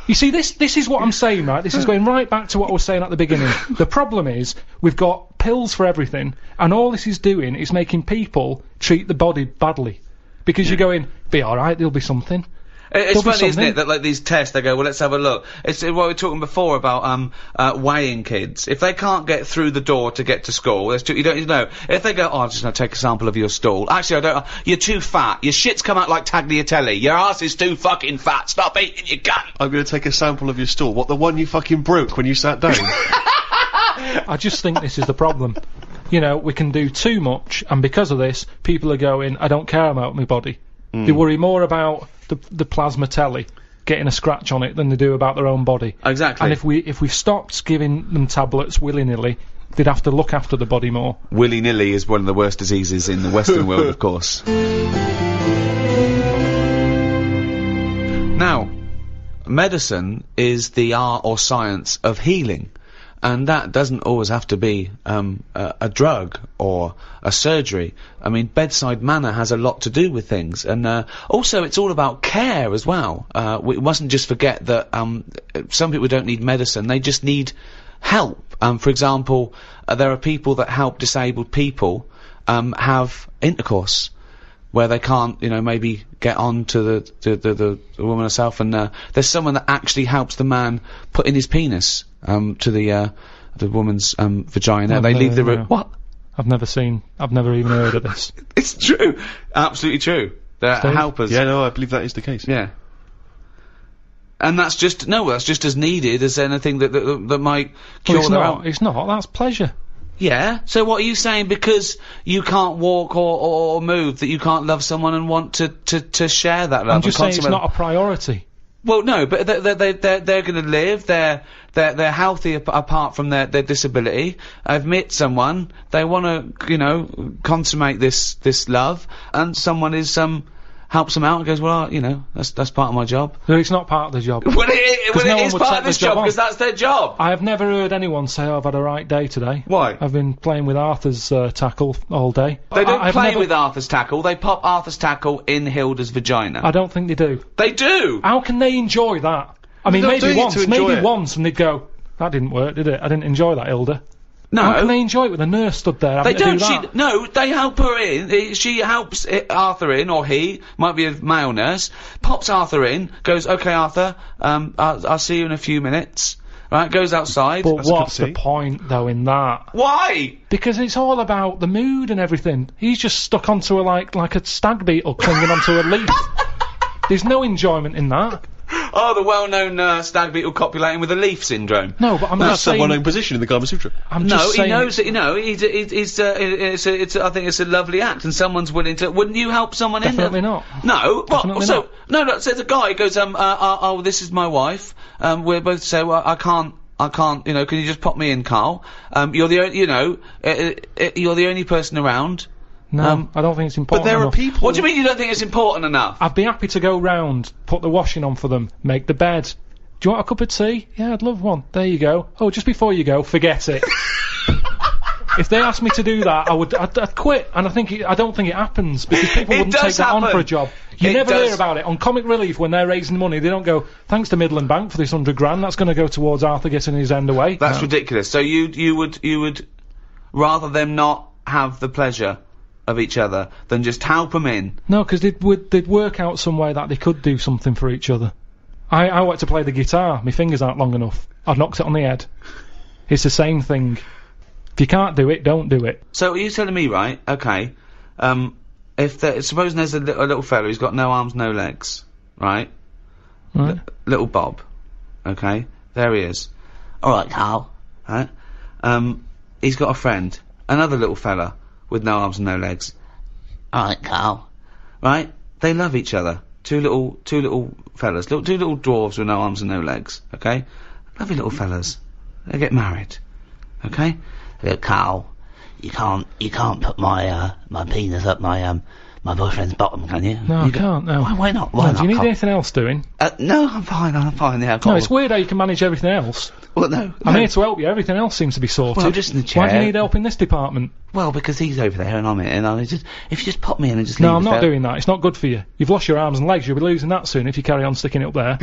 You see, this is what I'm saying, right? This is going right back to what I was saying at the beginning. The problem is, we've got pills for everything, and all this is doing is making people treat the body badly. Because you're going, be alright, there'll be something. It's funny, isn't it, that like these tests, they go, well, let's have a look. It's what we were talking before about weighing kids. If they can't get through the door to get to school, you don't know. If they go, I'm just going to take a sample of your stool. Actually, I don't. You're too fat. Your shit's come out like tagliatelle. Your ass is too fucking fat. Stop eating your gun. I'm going to take a sample of your stool. What, the one you fucking broke when you sat down? I just think this is the problem. You know, we can do too much, and because of this, people are going, I don't care about my body. They worry more about the plasma telly getting a scratch on it than they do about their own body. Exactly. And if we stopped giving them tablets willy-nilly, they'd have to look after the body more. Willy-nilly is one of the worst diseases in the Western world, of course. Now, medicine is the art or science of healing. And that doesn't always have to be a drug or a surgery. I mean, bedside manner has a lot to do with things. And also, it's all about care as well. We mustn't just forget that some people don't need medicine, they just need help. For example, there are people that help disabled people have intercourse, where they can't, you know, maybe get on to the woman herself, and there's someone that actually helps the man put in his penis to the woman's vagina. They leave the room. What? I've never even heard of this. It's true, absolutely true. They're helpers. Yeah, no, I believe that is the case. Yeah. And that's just as needed as anything that might cure their own. It's not. That's pleasure. Yeah, so what are you saying, because you can't walk or move, that you can't love someone and want to share that love? I'm just saying it's not a priority. Well, no, but they're gonna live, they're healthy apart from their disability. I've met someone, they wanna, you know, consummate this love, and someone is, helps them out and goes, well, you know, that's part of my job. No, it's not part of the job. Well, it is part of this job, because that's their job. I have never heard anyone say, oh, I've had a right day today. Why? I've been playing with Arthur's tackle all day. They don't play with Arthur's tackle, they pop Arthur's tackle in Hilda's vagina. I don't think they do. They do! How can they enjoy that? I mean, maybe once, and they'd go, that didn't work, did it? I didn't enjoy that, Hilda. No. How can they enjoy it with a nurse stood there having to do that? No, they help her in. She helps Arthur in, or he, might be a male nurse, pops Arthur in, goes, okay, Arthur, I'll see you in a few minutes. Right, goes outside. But what's the point, though, in that? Why? Because it's all about the mood and everything. He's just stuck onto like a stag beetle clinging onto a leaf. There's no enjoyment in that. Oh, the well-known stag beetle copulating with a leaf syndrome. No, but I'm not saying... That's a well-known position in the Kama Sutra. I'm just saying... he knows it, you know, I think it's a lovely act, and someone's willing to... Wouldn't you help someone in there? Definitely not. No? Definitely not. No, so the guy goes, oh, this is my wife, we're both say, well, I can't, you know, can you just pop me in, Karl? You're the only, you know, you're the only person around. No, I don't think it's important But there enough. are people... What do you mean you don't think it's important enough? I'd be happy to go round, put the washing on for them, make the bed. Do you want a cup of tea? Yeah, I'd love one. There you go. Oh, just before you go, forget it. If they asked me to do that, I'd quit. And I don't think it happens, because people wouldn't take that on for a job. You never hear about it. On Comic Relief, when they're raising money, they don't go, thanks to Midland Bank for this $100 grand, that's going to go towards Arthur getting his end away. That's ridiculous. So you would rather them not have the pleasure of each other than just help them in? No, because they'd work out some way that they could do something for each other. I want to play the guitar, my fingers aren't long enough. I've knocked it on the head. It's the same thing. If you can't do it, don't do it. So are you telling me, right, okay, supposing there's a little fella who's got no arms, no legs, right? Right. Little Bob, okay, there he is. Alright, Karl, right? He's got a friend, another little fella with no arms and no legs. Alright, Karl. Right? They love each other. Two little fellas. Two little dwarves with no arms and no legs. Okay? Lovely little fellas. They get married. Okay? Karl, you can't put my penis up my boyfriend's bottom, can you? No, I can't, no. Why not? No, do you need anything else doing? No, I'm fine, yeah, No, it's weird how you can manage everything else. Well, no. I'm here to help you, everything else seems to be sorted. Well, just in the chair. Why do you need help in this department? Well, because he's over there and I'm here, and if you just pop me in and just leave No, I'm us not there. doing that, it's not good for you. You've lost your arms and legs, you'll be losing that soon if you carry on sticking it up there.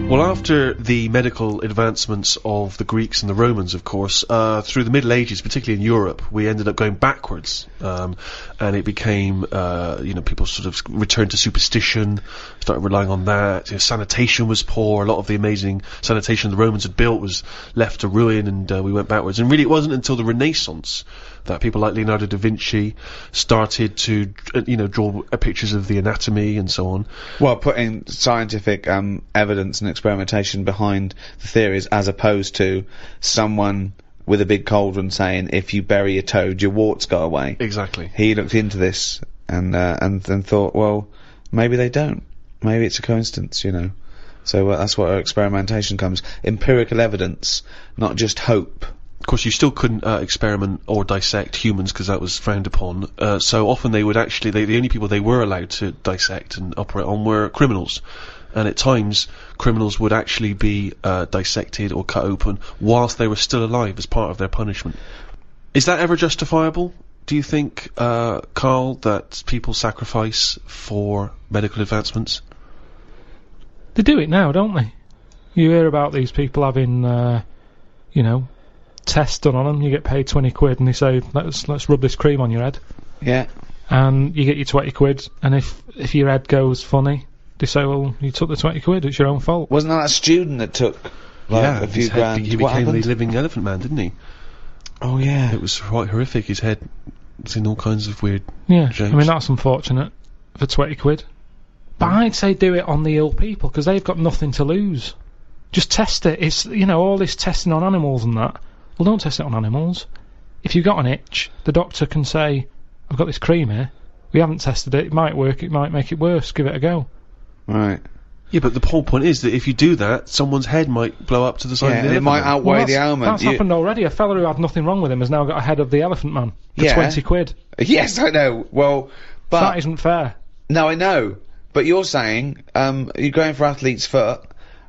Well, after the medical advancements of the Greeks and the Romans, of course, through the Middle Ages, particularly in Europe, we ended up going backwards, and it became, people sort of returned to superstition, started relying on that. Sanitation was poor. A lot of the amazing sanitation the Romans had built was left to ruin, and we went backwards. And really, it wasn't until the Renaissance that people like Leonardo da Vinci started to, draw pictures of the anatomy and so on. Well, putting scientific evidence and experimentation behind the theories, as opposed to someone with a big cauldron saying, if you bury a toad, your warts go away. Exactly. He looked into this and then thought, well, maybe they don't. Maybe it's a coincidence, So that's where experimentation comes. Empirical evidence, not just hope. Of course, you still couldn't experiment or dissect humans because that was frowned upon. So often they would actually, the only people they were allowed to dissect and operate on were criminals. And at times, criminals would actually be dissected or cut open whilst they were still alive as part of their punishment. Is that ever justifiable? Do you think, Karl, that people sacrifice for medical advancements? They do it now, don't they? You hear about these people having, tests done on them. You get paid 20 quid and they say, let's rub this cream on your head. Yeah. And you get your 20 quid, and if your head goes funny, they say, well, you took the 20 quid, it's your own fault. Wasn't that student that took a few grand? He became the living elephant man, didn't he? Oh, yeah. It was quite horrific. His head was in all kinds of weird shapes. I mean, that's unfortunate for 20 quid. But I'd say do it on the ill people, because they've got nothing to lose. Just test it. It's, all this testing on animals and that. Well, don't test it on animals. If you've got an itch, the doctor can say, I've got this cream here. We haven't tested it. It might work. It might make it worse. Give it a go. Right. Yeah, but the whole point is that if you do that, someone's head might blow up to the side of the elephant. It might outweigh the ailment. That's happened already. A fella who had nothing wrong with him has now got a head of the elephant man for 20 quid. Yes, I know. Well, but... that isn't fair. No, I know. But you're saying, you're going for athlete's foot,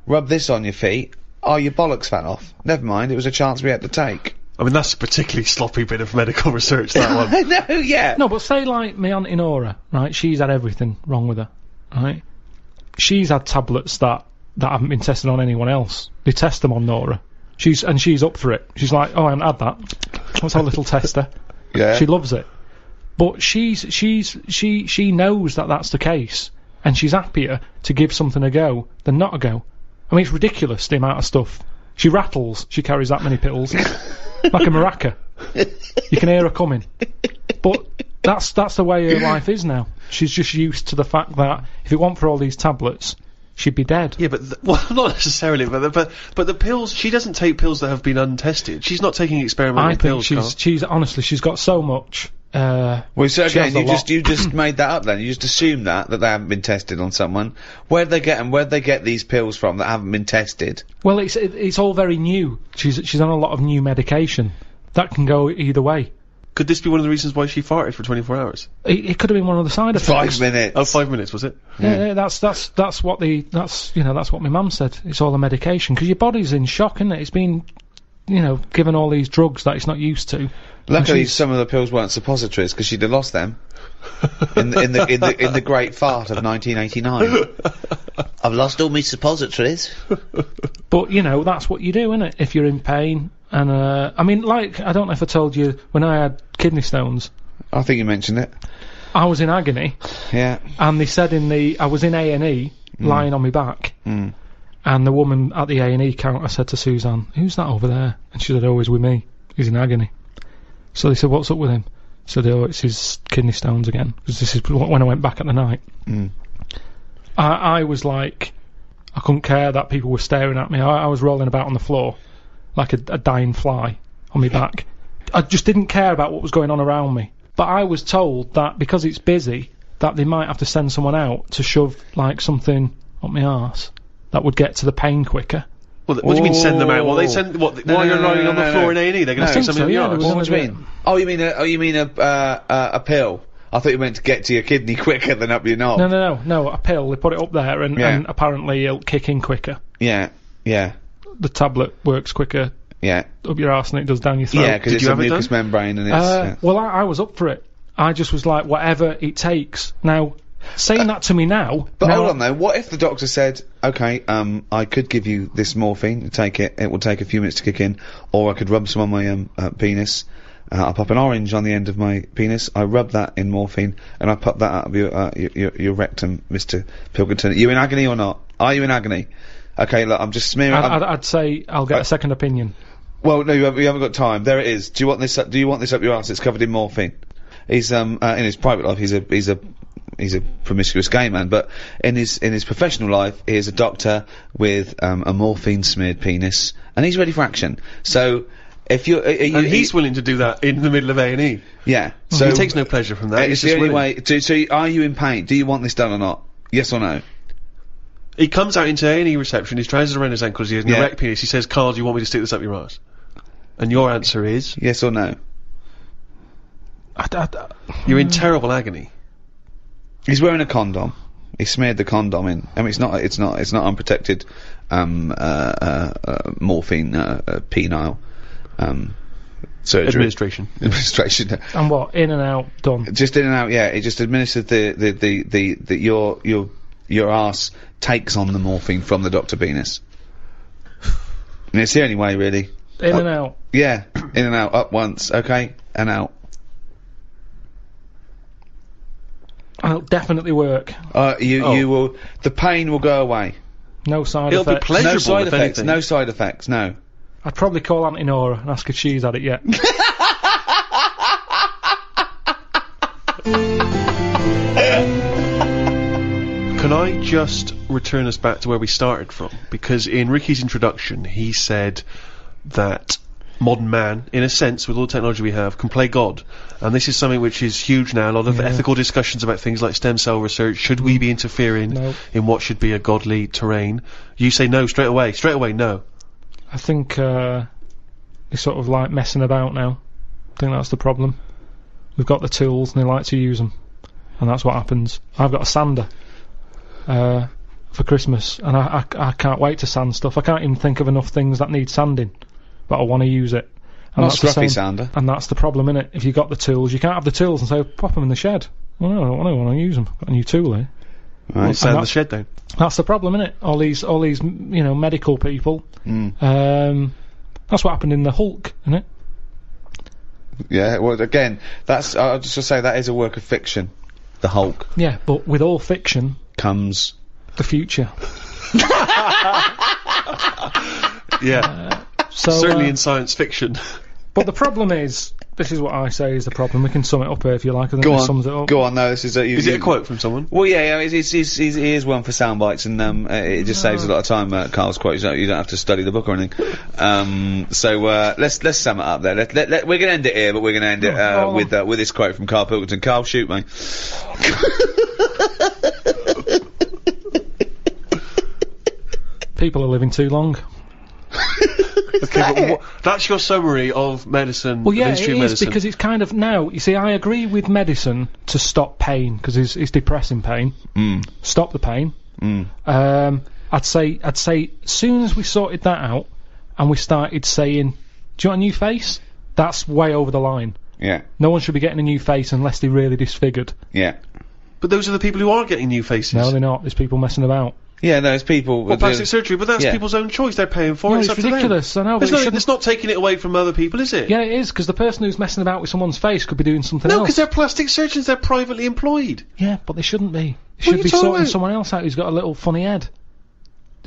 rub this on your feet, your bollocks fell off. Never mind, it was a chance we had to take. I mean, that's a particularly sloppy bit of medical research, that one. I know, yeah. No, but say like my Auntie Nora, right? She's had everything wrong with her, right? She's had tablets that haven't been tested on anyone else. They test them on Nora. She's up for it. She's like, oh, I haven't had that. Let's have a little tester. Yeah. She loves it. But she knows that that's the case, and she's happier to give something a go than not a go. I mean, it's ridiculous, the amount of stuff. She rattles, she carries that many pills. Like a maraca. You can hear her coming. But that's the way her life is now. She's just used to the fact that if it weren't for all these tablets, she'd be dead. Yeah, but well, not necessarily. But the pills. She doesn't take pills that have been untested. She's not taking experimental pills. I think she's honestly, she's got so much. Well, so again, you just made that up. Then you just assumed that they haven't been tested on someone. Where'd they get them? Where'd they get these pills from that haven't been tested? Well, it's all very new. She's on a lot of new medication that can go either way. Could this be one of the reasons why she farted for 24 hours? It could have been one of the side effects. 5 minutes. Oh, 5 minutes, was it? Yeah, that's what my mum said. It's all the medication, because your body's in shock, isn't it? It's been, given all these drugs that it's not used to. Luckily, some of the pills weren't suppositories, because she'd have lost them in the great fart of 1989. I've lost all my suppositories. But that's what you do, innit? If you're in pain. And, I mean, like, I don't know if I told you, when I had kidney stones... I think you mentioned it. I was in agony. Yeah. And they said I was in A&E, lying on my back. Mm. And the woman at the A&E counter said to Suzanne, who's that over there? And she said, oh, he's with me. He's in agony. So they said, what's up with him? I said, oh, it's his kidney stones again. Because this is when I went back at the night. Mm. I was like, I couldn't care that people were staring at me. I was rolling about on the floor like a dying fly on my back. I just didn't care about what was going on around me. But I was told that because it's busy, that they might have to send someone out to shove like something up my arse that would get to the pain quicker. What do you mean send them out? Well, they send while you're lying on the floor in A&E, they're going to stick something in your arse. What do you mean? Oh, you mean a pill? I thought you meant to get to your kidney quicker than up your knob. No, a pill. They put it up there and apparently it'll kick in quicker. Yeah. The tablet works quicker. Yeah. Up your arse than it does down your throat. Yeah, because it's a mucous membrane and it's... Well, I was up for it. I just was like, whatever it takes. Now, saying that to me now... But hold on though, what if the doctor said, okay, I could give you this morphine, take it, it will take a few minutes to kick in, or I could rub some on my penis, I pop an orange on the end of my penis, I rub that in morphine, and I pop that out of your rectum, Mr. Pilkington. Are you in agony or not? Are you in agony? Okay, look, I'm just smearing... I'd say I'll get a second opinion. Well, no, you haven't got time. There it is. Do you want this up your arse? It's covered in morphine. He's in his private life he's a promiscuous gay man, but in his professional life he is a doctor with a morphine smeared penis, and he's ready for action. So if you're and he's willing to do that in the middle of A&E. Yeah. So he takes no pleasure from that. It's the only way. So are you in pain? Do you want this done or not? Yes or no? He comes out into A&E reception, his trousers around his ankles, he has an erect penis, he says, Karl, do you want me to stick this up your arse? And your answer is? Yes or no? You're in terrible agony. He's wearing a condom. He smeared the condom in. I mean, it's not unprotected, morphine, penile, surgery. Administration. And what? In and out, done. Just in and out, yeah. It just administered your arse takes on the morphine from the Dr. Penis. And it's the only way, really. In and out. Yeah, in and out, up once, okay, and out. It'll definitely work. You will. The pain will go away. No side effects. It'll be pleasurable. No side effects. Anything. No side effects. No. I'd probably call Auntie Nora and ask if she's had it yet. Can I just return us back to where we started from? Because in Ricky's introduction, he said that modern man, in a sense, with all the technology we have, can play God. And this is something which is huge now. A lot of ethical discussions about things like stem cell research. Should we be interfering in what should be a godly terrain? You say no straight away. Straight away, no. I think they're sort of like messing about now. I think that's the problem. We've got the tools and they like to use them. And that's what happens. I've got a sander for Christmas, and I can't wait to sand stuff. I can't even think of enough things that need sanding, but I want to use it. And not scruffy sander. And that's the problem, innit? If you've got the tools, you can't have the tools and say, pop them in the shed. Well, no, I don't want to use them. Got a new tool here. Right, sand the shed down. That's the problem, innit? All these, medical people. That's what happened in the Hulk, innit? Yeah, well, again, I'll just say that is a work of fiction. The Hulk. Yeah, but with all fiction comes the future. Yeah. Certainly in science fiction. But the problem is, this is what I say is the problem. We can sum it up here if you like. I think Go this on. sums it up. Go on. No, this is is it a quote from someone? Well, yeah. He is one for sound bites, and it just saves a lot of time. Karl's quote. You don't have to study the book or anything. So let's sum it up there. We're gonna end it here, but we're gonna end it with this quote from Karl Pilkington. Karl, shoot me. People are living too long. Okay, but that's your summary of medicine. Well, yeah, it is, medicine. because it's kind of now. You see, I agree with medicine to stop pain because it's depressing pain. Stop the pain. I'd say, as soon as we sorted that out and we started saying, "Do you want a new face?" That's way over the line. Yeah. No one should be getting a new face unless they're really disfigured. Yeah. But those are the people who are getting new faces. No, they're not. There's people messing about. Yeah, there's people... Well, plastic surgery, but that's people's own choice. They're paying for it. No, it's ridiculous. I know, but it's not taking it away from other people, is it? Yeah, it is, because the person who's messing about with someone's face could be doing something else. No, because they're plastic surgeons. They're privately employed. Yeah, but they shouldn't be. They should be sorting someone else out who's got a little funny head.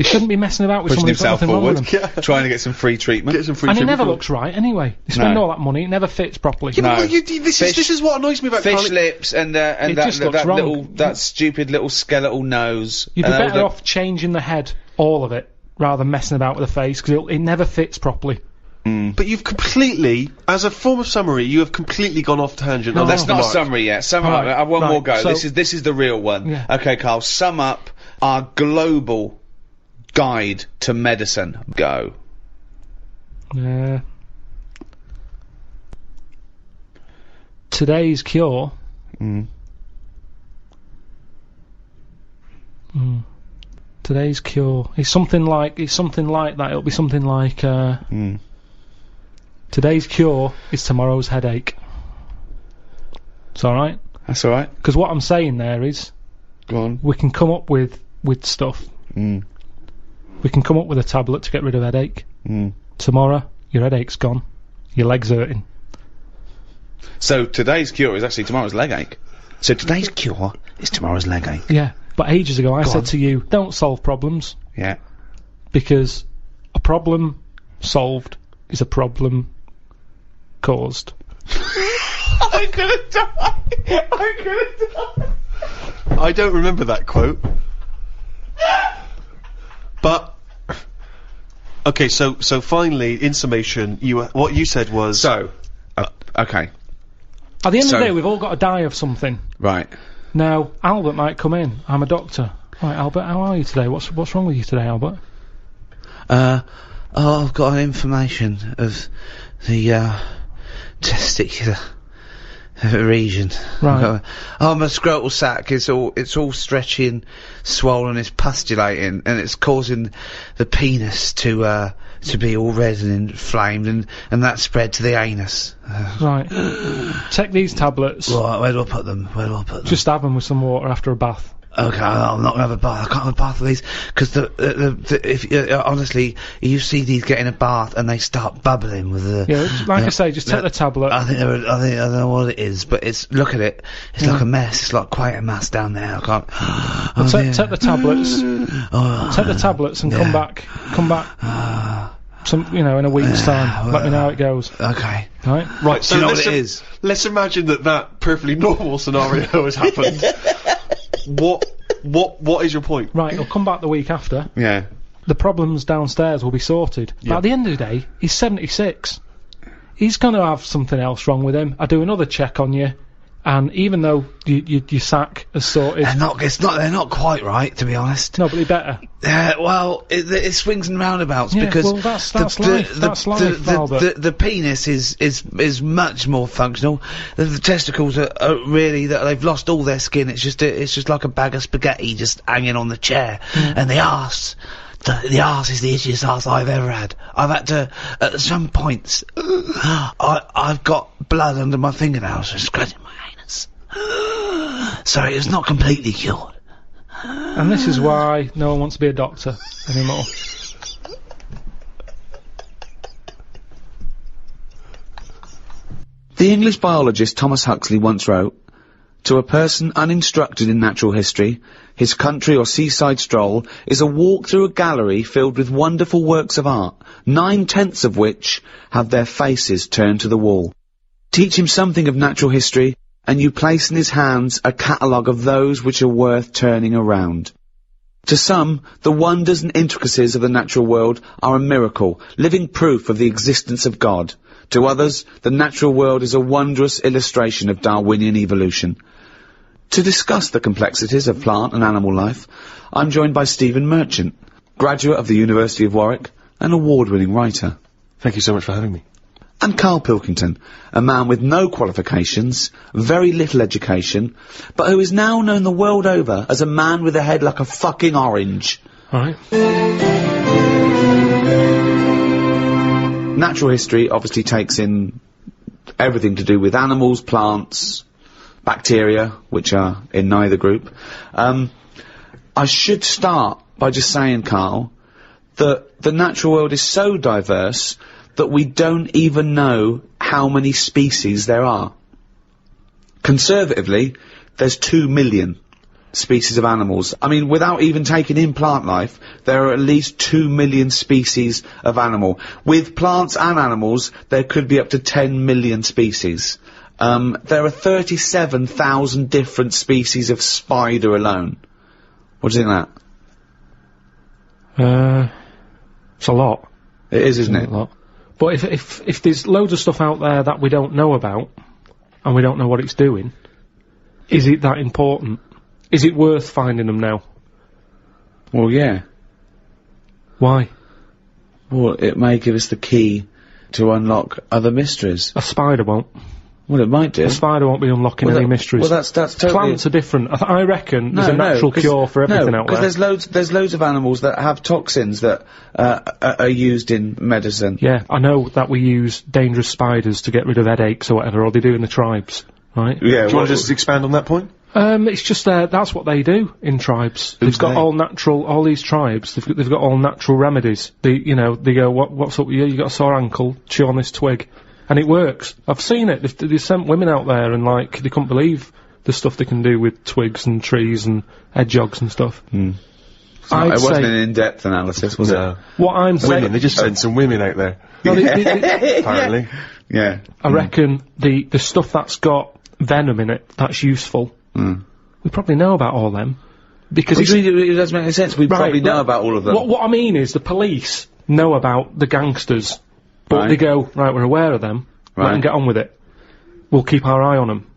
He shouldn't be messing about with Pushing someone who's got himself nothing wrong with forward, him. trying to get some free treatment. Get some free And it treatment never for- looks right anyway. You spend No. all that money, it never fits properly. Yeah, but No. this is what annoys me about Fish Karl. lips and It that, just looks wrong. that stupid little skeletal nose. You'd be and all better the- off changing the head, all of it, rather than messing about with the face, because it never fits properly. But you've completely, as a form of summary, you have completely gone off tangent. No, on That's the not a mark. summary yet. Sum Right, up. One right, more go. so- This is the real one. Yeah. Okay, Karl. Sum up our global guide to medicine. Go. Today's cure. Today's cure. It's something like that. It'll be something like. Today's cure is tomorrow's headache. It's all right. That's all right. Because what I'm saying there is, Go on. we can come up with stuff. We can come up with a tablet to get rid of headache. Tomorrow, your headache's gone. Your leg's hurting. So today's cure is actually tomorrow's leg ache. So today's cure is tomorrow's leg ache. Yeah. But ages ago, I Go said on. to you, don't solve problems, Yeah. because a problem solved is a problem caused. I'm gonna die. I'm gonna die. I don't remember that quote. But okay, so finally, in summation, what you said was So, okay. At the end of So- the day, we've all got to die of something. Right. Now, Albert might come in. I'm a doctor. Right, Albert, how are you today? What's wrong with you today, Albert? I've got an inflammation of the testicular region. Right. My scrotal sac is all stretchy and swollen. It's pustulating, and it's causing the penis to be all red and inflamed, and that spread to the anus. Right. Take these tablets. Right, where do I put them? Just have them with some water after a bath. Okay, I'm not gonna have a bath. I can't have a bath of these because honestly, you see these get in a bath and they start bubbling with the. Yeah, like I say, just take the tablet. I don't know what it is, but look at it. It's like a mess. It's like quite a mass down there. I can't. Take the tablets. Oh, Take the tablets and come back. In a week's time. Let me know how it goes. Okay. Right? right. So Do you know let's what it is? Let's imagine that perfectly normal scenario has happened. What is your point? Right, he'll come back the week after. Yeah. The problems downstairs will be sorted. But at the end of the day, he's 76. He's going to have something else wrong with him. I do another check on you, and even though your sack is sorted... They're not quite right, to be honest. No, but he better. Well, it swings and roundabouts Yeah, because well, that's life. That's life, Albert. the penis is much more functional. The testicles are really they've lost all their skin. It's just like a bag of spaghetti just hanging on the chair, and the arse. The arse is the itchiest arse I've ever had. I've had to, at some points, I've got blood under my fingernails from scratching my anus. Sorry, it's not completely cured. And this is why no one wants to be a doctor anymore. The English biologist Thomas Huxley once wrote, "To a person uninstructed in natural history, his country or seaside stroll is a walk through a gallery filled with wonderful works of art, 9/10 of which have their faces turned to the wall. Teach him something of natural history, and you place in his hands a catalogue of those which are worth turning around. To some, the wonders and intricacies of the natural world are a miracle, living proof of the existence of God. To others, the natural world is a wondrous illustration of Darwinian evolution." To discuss the complexities of plant and animal life, I'm joined by Stephen Merchant, graduate of the University of Warwick and award-winning writer. Thank you so much for having me. And Karl Pilkington, a man with no qualifications, very little education, but who is now known the world over as a man with a head like a fucking orange. Right. Natural history obviously takes in everything to do with animals, plants, bacteria, which are in neither group. I should start by just saying, Karl, that the natural world is so diverse that we don't even know how many species there are. Conservatively, there's 2 million. species of animals. I mean, without even taking in plant life, there are at least 2 million species of animal. With plants and animals, there could be up to 10 million species. There are 37,000 different species of spider alone. What do you think of that? It's a lot. It is, isn't it? A lot. But if there's loads of stuff out there that we don't know about, and we don't know what it's doing, is it that important? Is it worth finding them now? Well, yeah. Why? Well, it may give us the key to unlock other mysteries. A spider won't. Well, it might do. A spider won't be unlocking any mysteries. Well, that's totally... Plants are different. I reckon there's a natural cure for everything out there. Because there's loads of animals that have toxins that are used in medicine. Yeah, I know that we use dangerous spiders to get rid of headaches or whatever, or they do in the tribes, right? Yeah. Do you want to just expand on that point? It's just that's what they do in tribes. They've got all these tribes, they've got all natural remedies. They go, what's up with you? You got a sore ankle, chew on this twig. And it works. I've seen it. They've sent women out there and, like, they couldn't believe the stuff they can do with twigs and trees and hedgehogs and stuff. It wasn't an in-depth analysis, was it? What I'm saying... They just sent some women out there. No, apparently. Yeah. I reckon the stuff that's got venom in it, that's useful, we probably know about all them. Because it doesn't make any sense. We probably know about all of them. What I mean is the police know about the gangsters. But they go, right, we're aware of them, let them get on with it. We'll keep our eye on them.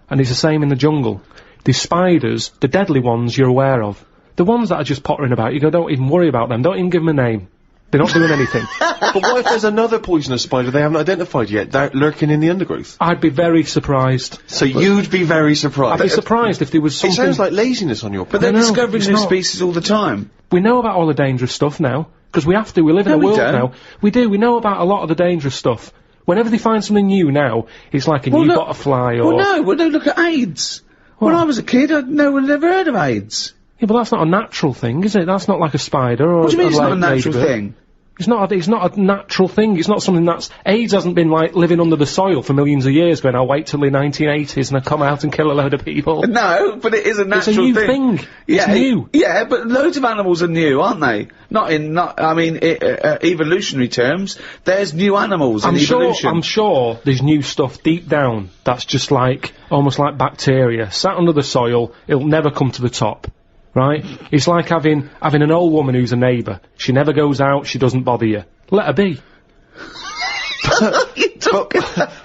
And it's the same in the jungle. The spiders, the deadly ones you're aware of. The ones that are just pottering about, you go, don't even worry about them, don't even give them a name. They're not doing anything. But what if there's another poisonous spider they haven't identified yet, lurking in the undergrowth? I'd be very surprised. So you'd be very surprised? I'd be surprised if there was something... It sounds like laziness on your part. But they're discovering new species all the time. We know about all the dangerous stuff now. Because we have to, we live in a world now. We do, we know about a lot of the dangerous stuff. Whenever they find something new now, it's like a new butterfly or... Well, no, look at AIDS. When I was a kid, no one had ever heard of AIDS. Yeah, but that's not a natural thing, is it? That's not like a spider or What do you mean it's not a ladybird. natural thing? It's not a natural thing. It's not something that's... AIDS hasn't been, like, living under the soil for millions of years going, I'll wait till the 1980s and I'll come out and kill a load of people. No, but it is a natural thing. It's a new thing. It's new. Yeah, but loads of animals are new, aren't they? Evolutionary terms, there's new animals in evolution. I'm sure there's new stuff deep down that's just like, almost like bacteria, sat under the soil, it'll never come to the top. Right? It's like having an old woman who's a neighbour. She never goes out, she doesn't bother you. Let her be.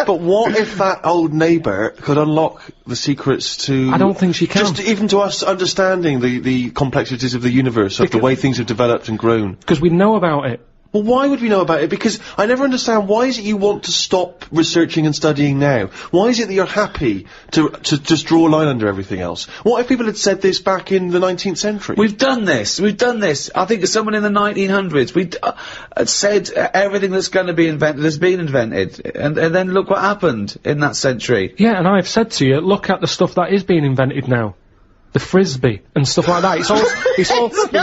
But what if that old neighbour could unlock the secrets to... I don't think she can. Just even to us understanding the complexities of the universe, of the way things have developed and grown. Because we know about it. Well, why would we know about it? Because I never understand, why is it you want to stop researching and studying now? Why is it that you're happy to just draw a line under everything else? What if people had said this back in the 19th century? We've done this. I think someone in the 1900s, said everything that's going to be invented has been invented. And then look what happened in that century. Yeah, and I've said to you, look at the stuff that is being invented now. The frisbee and stuff like that. It's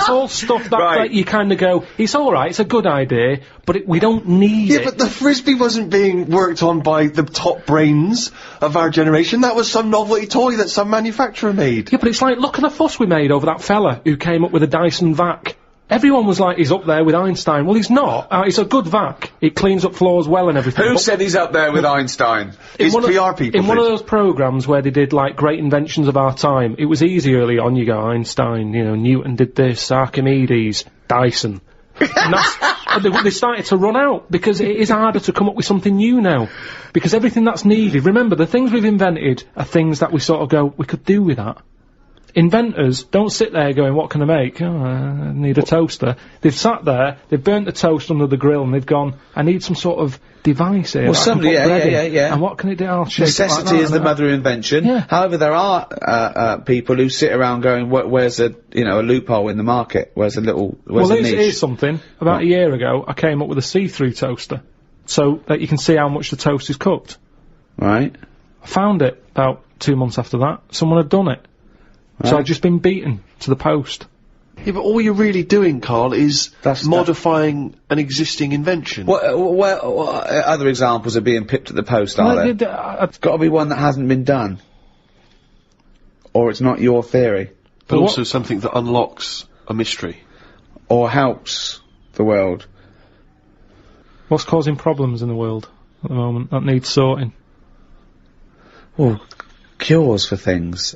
all stuff that like, you kind of go, it's all right, it's a good idea, but we don't need it. Yeah, but the frisbee wasn't being worked on by the top brains of our generation. That was some novelty toy that some manufacturer made. Yeah, but it's like, look at the fuss we made over that fella who came up with a Dyson vac. Everyone was like, he's up there with Einstein. Well, he's not. It's a good vac. It cleans up floors well and everything. Who said he's up there with Einstein? It's PR people. In one of those programmes where they did, like, great inventions of our time, it was easy early on. You go, Einstein, Newton did this, Archimedes, Dyson. And they started to run out, because it is harder to come up with something new now. Because everything that's needed, remember, the things we've invented are things that we sort of go, we could do with that. Inventors don't sit there going, what can I make? Oh, I need a toaster. They've sat there, they've burnt the toast under the grill, and they've gone, I need some sort of device here. Well, somebody, yeah. And what can it do? I'll shake Necessity it like that, is the mother of invention. Yeah. However, there are people who sit around going, where's a loophole in the market? Where's a niche? Well, here's something. About a year ago, I came up with a see-through toaster, so that you can see how much the toast is cooked. Right. I found it about 2 months after that. Someone had done it. Right. So I've just been beaten to the post. Yeah, but all you're really doing, Karl, is modifying an existing invention. What other examples are being pipped at the post, are there? It's got to be one that hasn't been done. Or it's not your theory. But also something that unlocks a mystery. Or helps the world. What's causing problems in the world at the moment that needs sorting? Well, cures for things.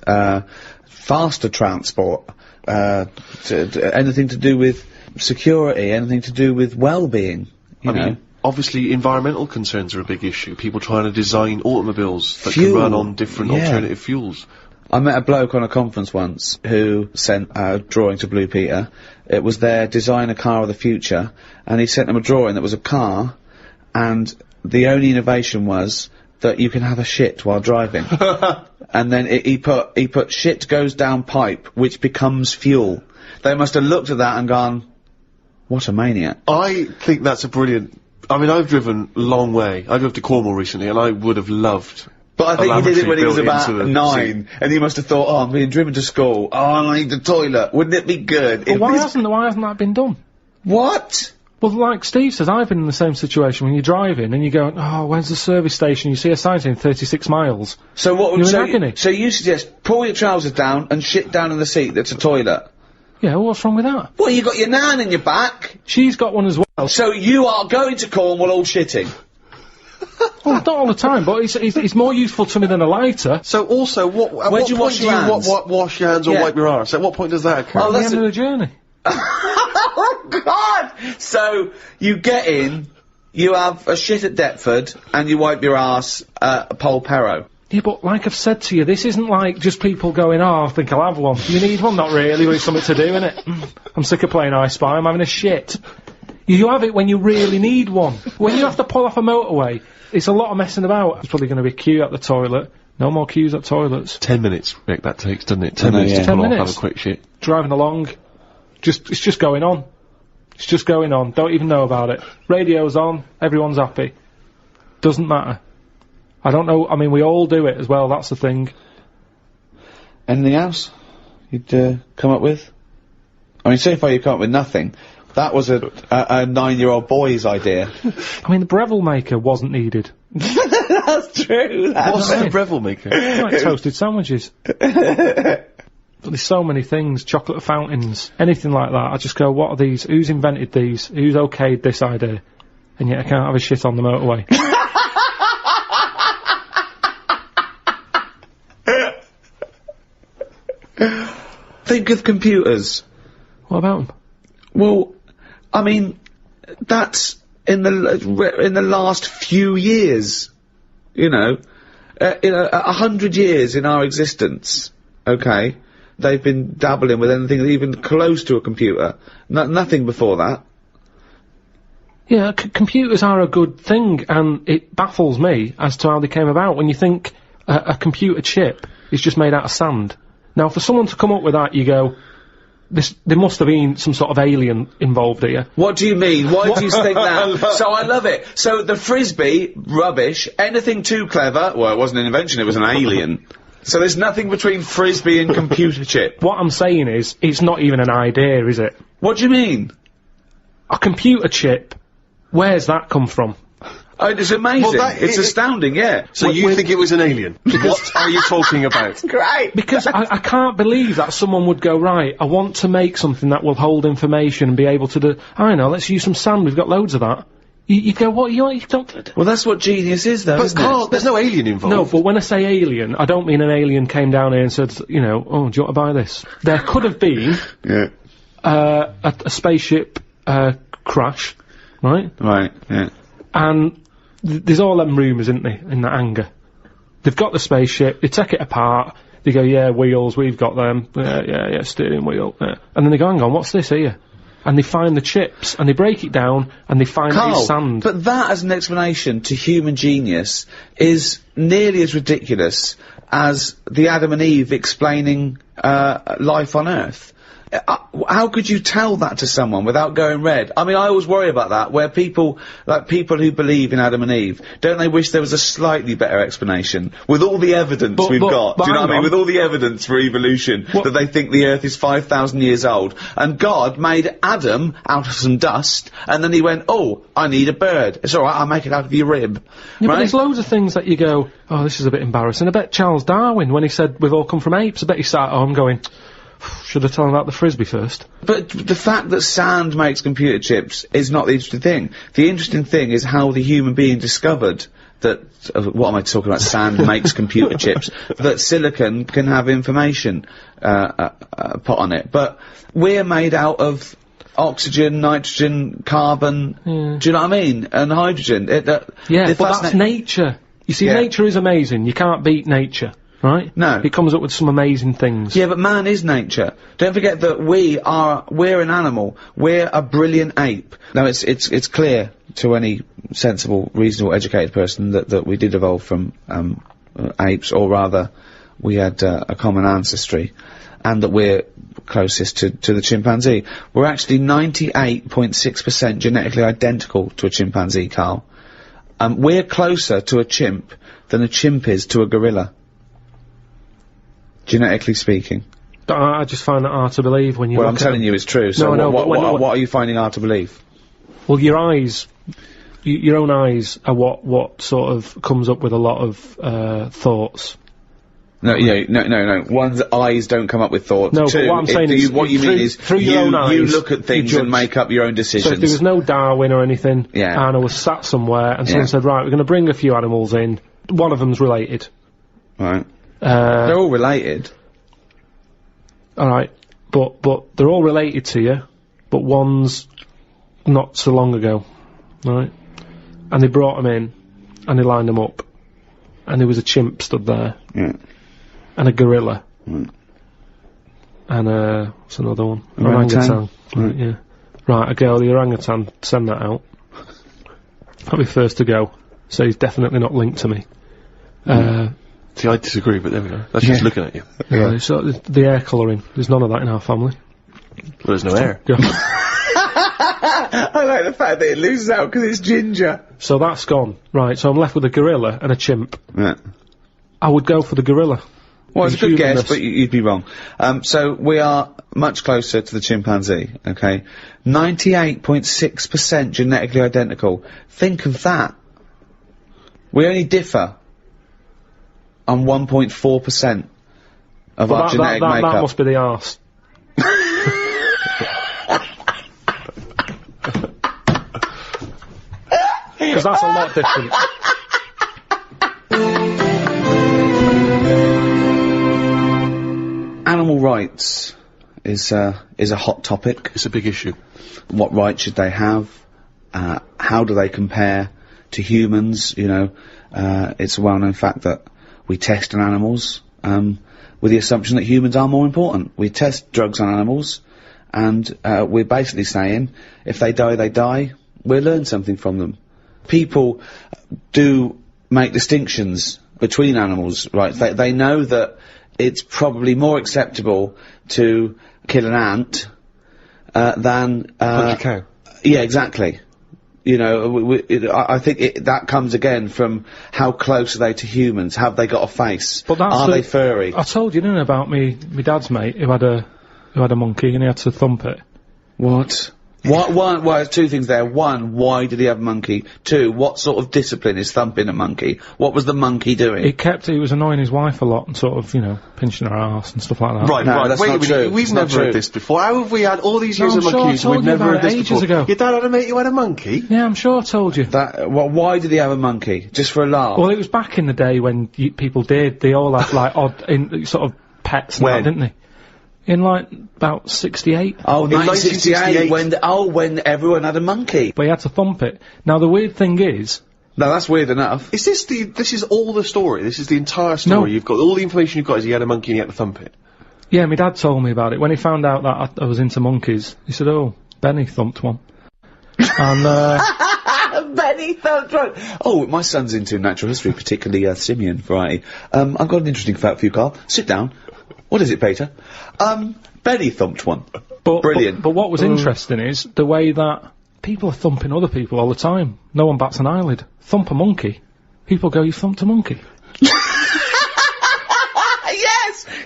Faster transport. Anything to do with security, anything to do with well-being, you know. Obviously environmental concerns are a big issue. People trying to design automobiles that can run on different alternative fuels. I met a bloke on a conference once who sent a drawing to Blue Peter. It was their design a car of the future, and he sent them a drawing that was a car, and the only innovation was that you can have a shit while driving. And then he put shit goes down pipe, which becomes fuel. They must have looked at that and gone, what a maniac. I think that's a brilliant... I mean, I've driven a long way. I drove to Cornwall recently, and I would have loved... But I think he did it when he was about 9, and he must have thought, oh, I'm being driven to school, oh, I need the toilet, wouldn't it be good? Well, why hasn't that been done? What? Well, like Steve says, I've been in the same situation when you're driving and you go, oh, where's the service station? You see a sign saying 36 miles. So what would you're in agony. So you suggest pull your trousers down and shit down in the seat that's a toilet? Yeah, well, what's wrong with that? Well, you got your nan in your back. She's got one as well. So you are going to Cornwall all shitting? Well, not all the time, but it's more useful to me than a lighter. So also, Where do you wash your hands? Wash your hands or wipe your arse? At what point does that occur? At the end of the journey. Oh, God! So, you get in, you have a shit at Deptford, and you wipe your arse at Polperro. Yeah, but like I've said to you, this isn't like just people going, oh, I think I'll have one. You need one? Not really, but it's something to do, innit? I'm sick of playing I Spy, I'm having a shit. You have it when you really need one. When you have to pull off a motorway, it's a lot of messing about. There's probably going to be a queue at the toilet. No more queues at toilets. 10 minutes, Rick, that takes, doesn't it? 10 minutes to pull off, have a quick shit. Driving along. It's just going on. It's just going on. Don't even know about it. Radio's on. Everyone's happy. Doesn't matter. I don't know. I mean, we all do it as well. That's the thing. Anything else you'd come up with? I mean, so far you come up with nothing. That was a 9-year-old boy's idea. I mean, the Breville maker wasn't needed. That's true. What's the Breville maker? Like toasted sandwiches. But there's so many things, chocolate fountains, anything like that. I just go, what are these? Who's invented these? Who's okayed this idea? And yet I can't have a shit on the motorway. Think of computers. What about them? Well, I mean, that's in the last few years, you know, 100 years in our existence, okay? They've been dabbling with anything even close to a computer. Nothing before that. Yeah, computers are a good thing, and it baffles me as to how they came about. When you think a computer chip is just made out of sand. Now, for someone to come up with that, you go, there must have been some sort of alien involved here. What do you mean? Why do you think that? So I love it. So the frisbee, rubbish. Anything too clever, well, it wasn't an invention, it was an alien. So there's nothing between frisbee and computer chip. What I'm saying is, it's not even an idea, is it? What do you mean? A computer chip, where's that come from? Oh, it's amazing. Well, it's astounding, yeah. So you think it was an alien? What are you talking about? Great. Because I can't believe that someone would go, right, I want to make something that will hold information and be able to do... I know, let's use some sand, we've got loads of that. You go, what, you don't... Well, that's what genius is, though, isn't Carl, it? there's no alien involved. No, but when I say alien, I don't mean an alien came down here and said, you know, oh, do you want to buy this? There could have been a spaceship crash, right? Right, yeah. And there's all them rumours, isn't there, in that hangar. They've got the spaceship, they take it apart, they go, yeah, wheels, we've got them, yeah, steering wheel, yeah. And then they go, hang on, what's this here? And they find the chips, and they break it down, and they find it's sand. But that as an explanation to human genius is nearly as ridiculous as the Adam and Eve explaining life on Earth. How could you tell that to someone without going red? I mean, I always worry about that, where people who believe in Adam and Eve, don't they wish there was a slightly better explanation? With all the evidence we've got, do you know what I mean? With all the evidence for evolution, that they think the Earth is 5,000 years old, and God made Adam out of some dust, and then he went, oh, I need a bird. It's alright, I'll make it out of your rib. Yeah, right? but there's loads of things that you go, oh, this is a bit embarrassing. I bet Charles Darwin, when he said we've all come from apes, I bet he sat at home going, Should I tell him about the frisbee first? But the fact that sand makes computer chips is not the interesting thing. The interesting thing is how the human being discovered that, what am I talking about? Sand makes computer chips. That silicon can have information, put on it. But we're made out of oxygen, nitrogen, carbon, do you know what I mean? And hydrogen. But that's nature. You see, nature is amazing. You can't beat nature. Right? No. It comes up with some amazing things. Yeah, but man is nature. Don't forget that we're an animal. We're a brilliant ape. Now, it's clear to any sensible, reasonable, educated person that we did evolve from, apes, or rather, we had, a common ancestry, and that we're closest to the chimpanzee. We're actually 98.6% genetically identical to a chimpanzee, Karl. We're closer to a chimp than a chimp is to a gorilla. Genetically speaking. I just find that hard to believe when you. Well, I'm telling you, it's true. So what are you finding hard to believe? Well, your eyes, your own eyes, are what sort of comes up with a lot of thoughts. No. One's eyes don't come up with thoughts. No, Two, but what I'm saying is, what you mean is through your own eyes, you look at things and make up your own decisions. So if there was no Darwin or anything, and I was sat somewhere and someone said, right, we're going to bring a few animals in. One of them's related. Right. They're all related. Alright, but they're all related to you, but one's not so long ago, right? And they brought them in, and they lined them up, and there was a chimp stood there, and a gorilla, and what's another one? Orangutan. Right, yeah. Right, a girl, the orangutan, send that out. I'll be first to go, so he's definitely not linked to me. See, I disagree, but there we go. That's just looking at you. Yeah. So the hair colouring, there's none of that in our family. Well, there's no hair. I like the fact that it loses out because it's ginger. So that's gone. Right, so I'm left with a gorilla and a chimp. Yeah. I would go for the gorilla. Well, it's a good guess, but you'd be wrong. So we are much closer to the chimpanzee, okay? 98.6% genetically identical. Think of that. We only differ on 1.4% of our genetic makeup. That must be the arse. Because that's a lot different. Animal rights is a hot topic. It's a big issue. What rights should they have? How do they compare to humans? You know, it's a well-known fact that we test on animals, with the assumption that humans are more important. We test drugs on animals, and we're basically saying, if they die, they die. We'll learn something from them. People do make distinctions between animals, right? They know that it's probably more acceptable to kill an ant, than, punch a cow. Yeah, exactly. You know, I think that comes again from how close are they to humans? Have they got a face? But that's are they furry? I told you, didn't I, about me dad's mate who had a monkey and he had to thump it. What? Well, there's two things there. One, why did he have a monkey? Two, what sort of discipline is thumping a monkey? What was the monkey doing? He was annoying his wife a lot and sort of, you know, pinching her arse and stuff like that. Right, that's wait not a minute, true. we've never heard this before. How have we had all these years of monkeys and we've never heard this ages before? Ago. Your dad had a mate who had a monkey? Yeah, I'm sure I told you. Why did he have a monkey? Just for a laugh? Well, it was back in the day when people did. They all had, like, odd, sort of pets and that, didn't they? In, like, about 68. Oh, 1968, when everyone had a monkey. But he had to thump it. Now, the weird thing is... No, that's weird enough. Is this is all the story? This is the entire story? No. You've got, all the information you've got is he had a monkey and he had to thump it? Yeah, my dad told me about it. When he found out that I was into monkeys, he said, oh, Benny thumped one. And, Benny thumped one! Oh, my son's into natural history, particularly, simian variety. I've got an interesting fact for you, Karl. Sit down. What is it, Peter? Benny thumped one. Brilliant. But what was interesting is the way that people are thumping other people all the time. No one bats an eyelid. Thump a monkey. People go, you thumped a monkey.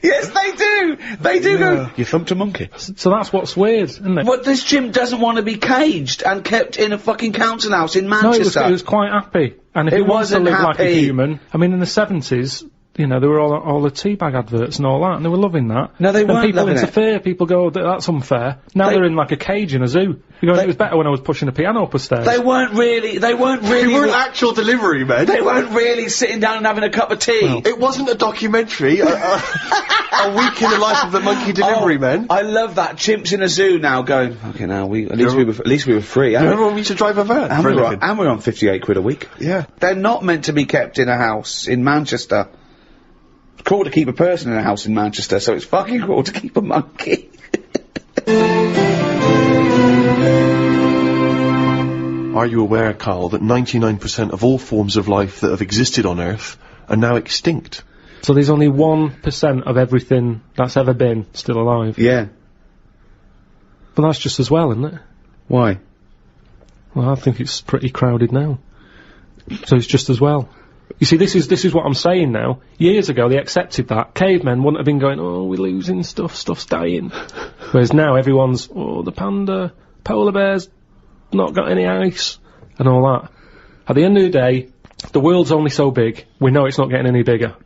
Yes, they do! They do go, you thumped a monkey. So that's what's weird, isn't it? But this chimp doesn't want to be caged and kept in a fucking council house in Manchester. No, it was quite happy. And if it wants to live like a human, I mean, in the 70s, you know, there were all the teabag adverts and all that, and they were loving that. No, they and weren't people loving it. interfere, people go, that's unfair. Now they're in like a cage in a zoo. You're going, it was better when I was pushing a piano up a stairs. They weren't really. They weren't actual delivery men. They weren't really sitting down and having a cup of tea. Well, It wasn't a documentary. A week in the life of the monkey delivery men. I love that. Chimps in a zoo now going, okay, now at least we were free. Remember when we used to drive a van? And for a we're living? on 58 quid a week. Yeah. They're not meant to be kept in a house in Manchester. It's cool to keep a person in a house in Manchester, so it's fucking cool to keep a monkey. Are you aware, Karl, that 99% of all forms of life that have existed on Earth are now extinct? so there's only 1% of everything that's ever been still alive. Yeah. But that's just as well, isn't it? Why? Well, I think it's pretty crowded now. So it's just as well. You see, this is what I'm saying now. Years ago, they accepted that. Cavemen wouldn't have been going, oh, we're losing stuff's dying. Whereas now, everyone's, oh, the panda, polar bears, not got any ice, and all that. At the end of the day, the world's only so big, we know it's not getting any bigger.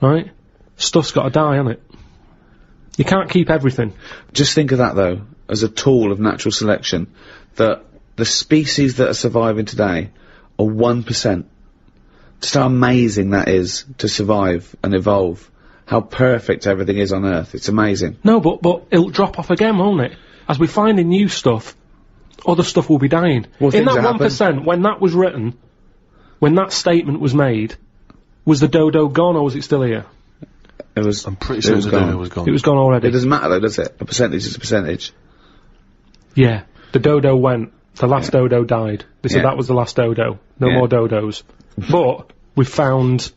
Right? Stuff's got to die, hasn't it? You can't keep everything. Just think of that, though, as a tool of natural selection, that the species that are surviving today are 1%. Just how amazing that is to survive and evolve. How perfect everything is on Earth. It's amazing. No, but it'll drop off again, won't it? As we find in new stuff, other stuff will be dying. Well, in things that happen. 1%, when that was written, when that statement was made, was the dodo gone or was it still here? It was. I'm pretty sure the dodo was gone. It was gone already. It doesn't matter, though, does it? A percentage is a percentage. Yeah, the dodo went. The last dodo died. They said Yeah. that was the last dodo. No Yeah. more dodos. But we found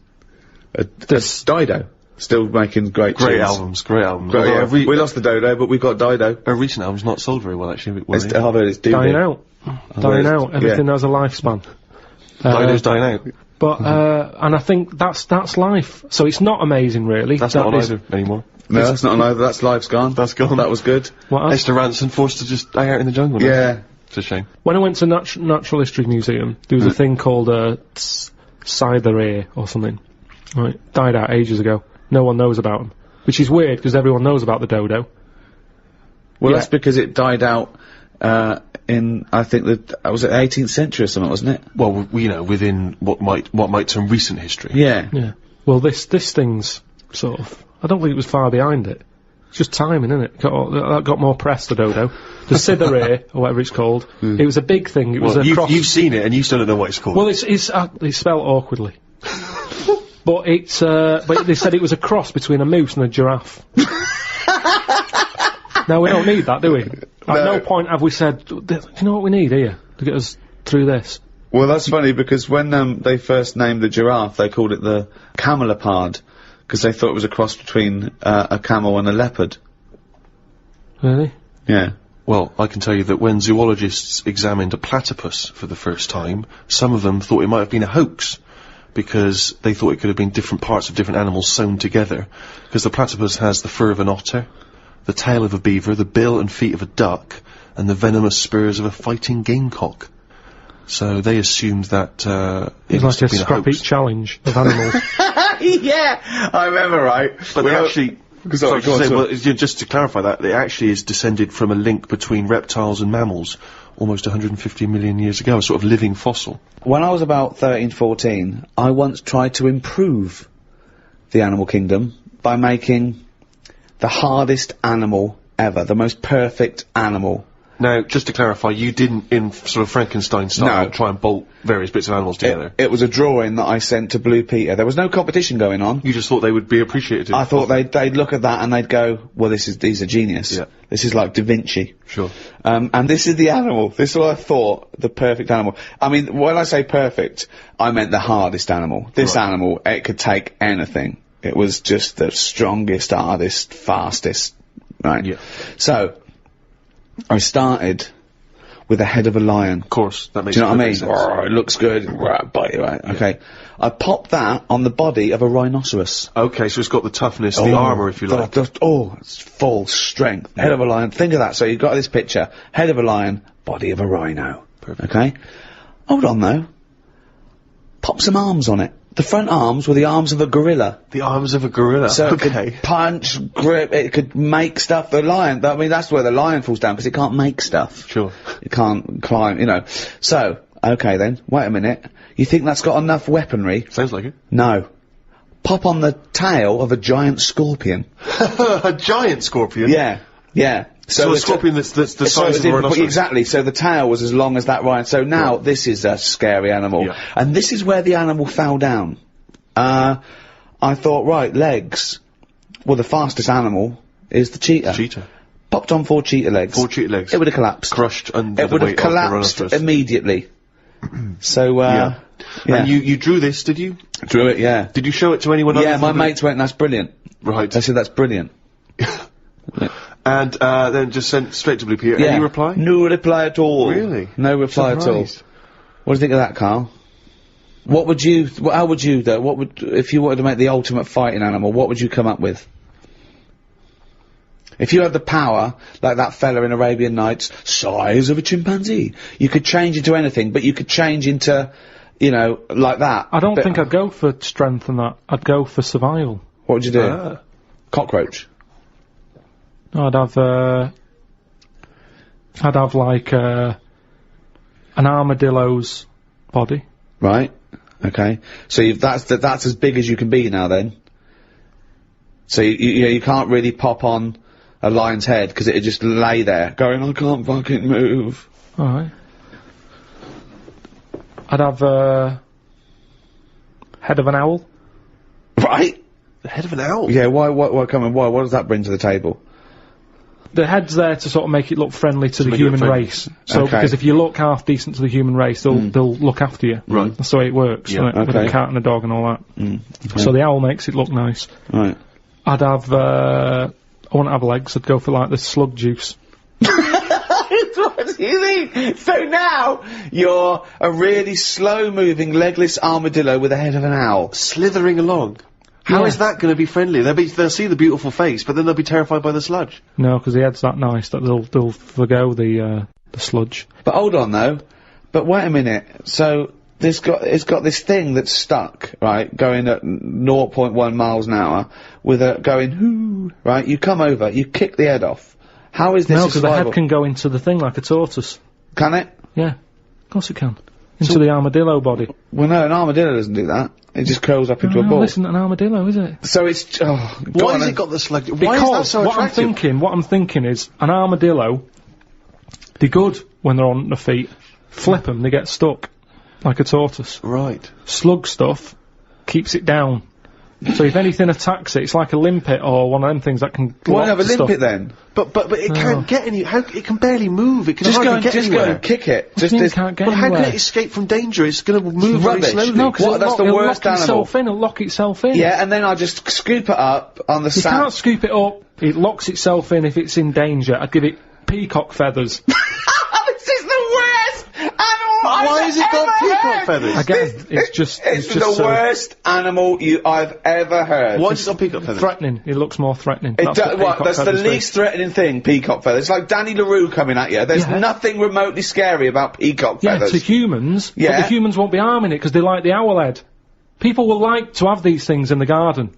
this. Dido. Still making great Great tunes. albums, great albums. Great, Although yeah. We lost the Dodo, but we got Dido. a recent album's not sold very well, actually. I've heard it's Dying doing out. Dying out. Everything has a lifespan. Dido's dying out. But, and I think that's life. So it's not amazing, really. That's That not on is- either anymore. No, that's not over. That's life's gone. That's gone. That was good. What else? Esther Ranson forced to just die out in the jungle. now. Yeah. It's a shame. When I went to Natural History Museum, there was a thing called Cytherea or something. Right, died out ages ago. No one knows about them, which is weird because everyone knows about the dodo. Well, Yeah. that's because it died out in, I think, was it 18th century or something, wasn't it? Well, you know, within what might term recent history. Yeah. Yeah. Well, this thing's sort of. I don't think it was far behind it. It's just timing, isn't it? Got more press, the dodo. The Cytherea, or whatever it's called. It was a big thing. It was Well, a cross. you've seen it and you still don't know what it's called. Well, it's spelled awkwardly. But it's but they said it was a cross between a moose and a giraffe. Now we don't need that, do we? At no point have we said, do you know what we need here to get us through this? Well, that's funny because when they first named the giraffe, they called it the camelopard because they thought it was a cross between a camel and a leopard. Really? Yeah. Well, I can tell you that when zoologists examined a platypus for the first time, some of them thought it might have been a hoax, because they thought it could have been different parts of different animals sewn together. Because the platypus has the fur of an otter, the tail of a beaver, the bill and feet of a duck, and the venomous spurs of a fighting gamecock. So they assumed that It's must like a have been scrap hoax. eat challenge of animals. Yeah, I remember, right? But they actually... Sorry, go on, say, sorry. well, just to clarify that, it actually is descended from a link between reptiles and mammals almost 150 million years ago, a sort of living fossil. When I was about 13, 14, I once tried to improve the animal kingdom by making the hardest animal ever, the most perfect animal. Now, just to clarify, you didn't, in sort of Frankenstein style, No. try and bolt various bits of animals together. It was a drawing that I sent to Blue Peter. There was no competition going on. You just thought they would be appreciated. I thought they'd look at that and they'd go, well, these are genius. Yeah. This is like Da Vinci. Sure. And this is the animal. This is what I thought, the perfect animal. I mean, when I say perfect, I meant the hardest animal. This Right. animal, it could take anything. It was just the strongest, hardest, fastest. Right? Yeah. So, I started with the head of a lion. Of course, that makes Do you know what I mean? perfect sense. Roar, it looks good. Roar, bite you, right? Okay. I popped that on the body of a rhinoceros. Okay, so it's got the toughness, the armour, if you like. It's full strength. Head of a lion. Think of that. So you've got this picture. Head of a lion, body of a rhino. Perfect. Okay? Hold on, though. Pop some arms on it. The front arms were the arms of a gorilla. The arms of a gorilla. So it okay. could punch, grip, it could make stuff. The lion, I mean, that's where the lion falls down, because it can't make stuff. Sure. It can't climb, you know. So, okay then, wait a minute. You think that's got enough weaponry? Sounds like it. No. Pop on the tail of a giant scorpion. A giant scorpion? Yeah, yeah. So a scorpion that's the size of a rhinoceros. Exactly, so the tail was as long as that lion. So now this is a scary animal. Yeah. And this is where the animal fell down. I thought, right, legs. Well, the fastest animal is the cheetah. Cheetah. Popped on 4 cheetah legs. 4 cheetah legs. It would have collapsed. Crushed under It the would have weight of the collapsed rhinoceros. immediately. So, Yeah. yeah. And you drew this, did you? Drew it, yeah. Did you show it to anyone Yeah, other my than mates went, that's brilliant. Right. I said, that's brilliant. And then just sent straight to Blue Peter. Yeah. Any reply? No reply at all. Really? No reply at all. Surprised. What do you think of that, Carl? What would you, how would you, though, what would, if you wanted to make the ultimate fighting animal, what would you come up with? If you had the power, like that fella in Arabian Nights, size of a chimpanzee, you could change into anything, but you could change into, you know, like that. I don't think I'd go for strength and that. I'd go for survival. What would you do? Cockroach. No, I'd have like, an armadillo's body. Right. Okay. So that's as big as you can be now then. So you can't really pop on a lion's head, because it'd just lay there going, I can't fucking move. Alright. I'd have, head of an owl. Right? The head of an owl? Yeah, why, what does that bring to the table? The head's there to sort of make it look friendly to the make it human friendly. race. So, Okay. because if you look half decent to the human race, they'll look after you. Right. That's the way it works, Yeah, isn't it? With okay. a cat and a dog and all that. So the owl makes it look nice. Right. I'd have, I wouldn't have legs, I'd go for like the slug juice. What do you think? So now, you're a really slow-moving, legless armadillo with the head of an owl. Slithering along. How Yeah. is that going to be friendly? They'll see the beautiful face, but then they'll be terrified by the sludge. No, because the head's that nice that they'll forgo the sludge. But hold on, though. But wait a minute. So, it's got this thing that's stuck, right, going at 0.1 miles an hour, with a going, hoo, right? You come over, you kick the head off. How is this No, a because the survival? head can go into the thing like a tortoise. Can it? Yeah, of course it can. Into the armadillo body. Well, no, an armadillo doesn't do that. It just curls up into a No, ball. this isn't an armadillo, is it? So it's, Why has it got the sludge? Why is that Because so attractive? what I'm thinking is an armadillo, they're good when they're on their feet. Flip them, they get stuck. Like a tortoise. Right. Slug stuff keeps it down. So if anything attacks it, it's like a limpet or one of them things that can Why lock have a the stuff. limpet then? But it can't get any. It can barely move. It can Just hardly get go anywhere. and kick it. What do you mean it can't get Well, how anywhere? can it escape from danger? It's going to move very rubbish. slowly. No, because That's the it'll worst lock itself animal. in, it'll lock itself in. Yeah, and then I just scoop it up on the You sand. can't scoop it up, it locks itself in if it's in danger. I'd give it peacock feathers. This is the worst animal Why has it got peacock feathers? Again, it's just the worst animal I've ever heard. Why has it got peacock feathers? threatening. It looks more threatening. That's what the least threatening thing, peacock feathers. It's like Danny LaRue coming at you. There's Yeah. nothing remotely scary about peacock Yeah, feathers. to humans, but Yeah. the humans won't be harming it because they like the owl head. People will like to have these things in the garden.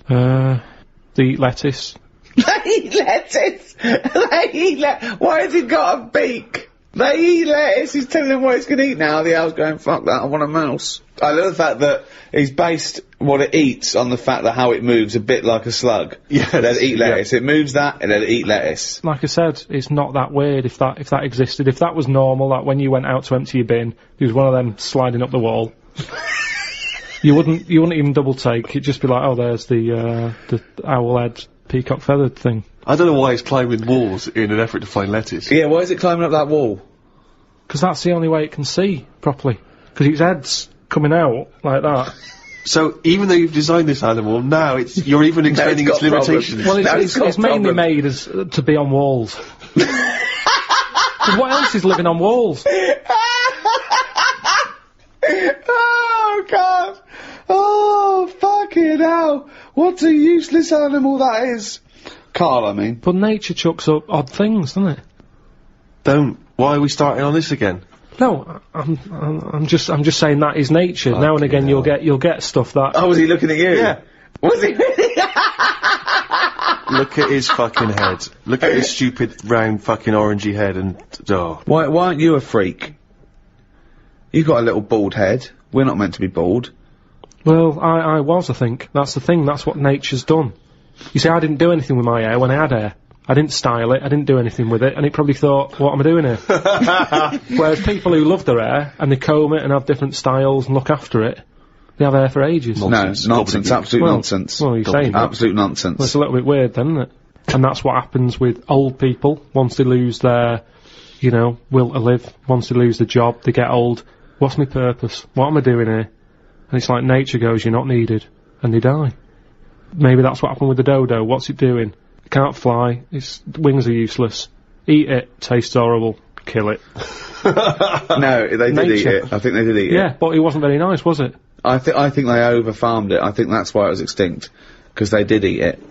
They eat lettuce. They eat lettuce. They eat Why has it got a beak? They eat lettuce. He's telling them what it's going to eat now. The owl's going, fuck that, I want a mouse. I love the fact that he's based what it eats on the fact that how it moves a bit like a slug. Yes, It'll eat yeah. lettuce. It moves that, and it'll eat lettuce. Like I said, it's not that weird if that existed. If that was normal, like when you went out to empty your bin, there was one of them sliding up the wall. You wouldn't even double take. It'd just be like, oh, there's the owl head peacock feathered thing. I don't know why it's climbing walls in an effort to find lettuce. Yeah, why is it climbing up that wall? Because that's the only way it can see properly. Because its head's coming out like that. So even though you've designed this animal, now you're even explaining got its limitations. problems. Well, No, it's mainly made as to be on walls. 'Cause what else is living on walls? Oh, God. Oh, fucking hell. What a useless animal that is. Carl, I mean. But nature chucks up odd things, doesn't it? Don't. Why are we starting on this again? No, I'm just saying that is nature. Now and again, you'll get stuff that. Oh, was he looking at you? Yeah. Was he really? Look at his fucking head. Look at his stupid, round, fucking orangey head and... Oh. Why aren't you a freak? You've got a little bald head. We're not meant to be bald. Well, I was, I think. That's the thing, that's what nature's done. You see, I didn't do anything with my hair when I had hair. I didn't style it, I didn't do anything with it, and it probably thought, what am I doing here? Whereas people who love their hair, and they comb it and have different styles and look after it, they have hair for ages. Nonsense, absolute nonsense. Well, you're saying that. Absolute nonsense. Well, it's a little bit weird then, isn't it? And that's what happens with old people, once they lose their, will to live, once they lose the job, they get old. What's my purpose? What am I doing here? And it's like nature goes, you're not needed, and they die. Maybe that's what happened with the dodo. What's it doing? It can't fly, its wings are useless. Eat it, tastes horrible, kill it. No, they did eat it. I think they did eat it. Yeah, but it wasn't very nice, was it? I think they over-farmed it. I think that's why it was extinct. Because they did eat it.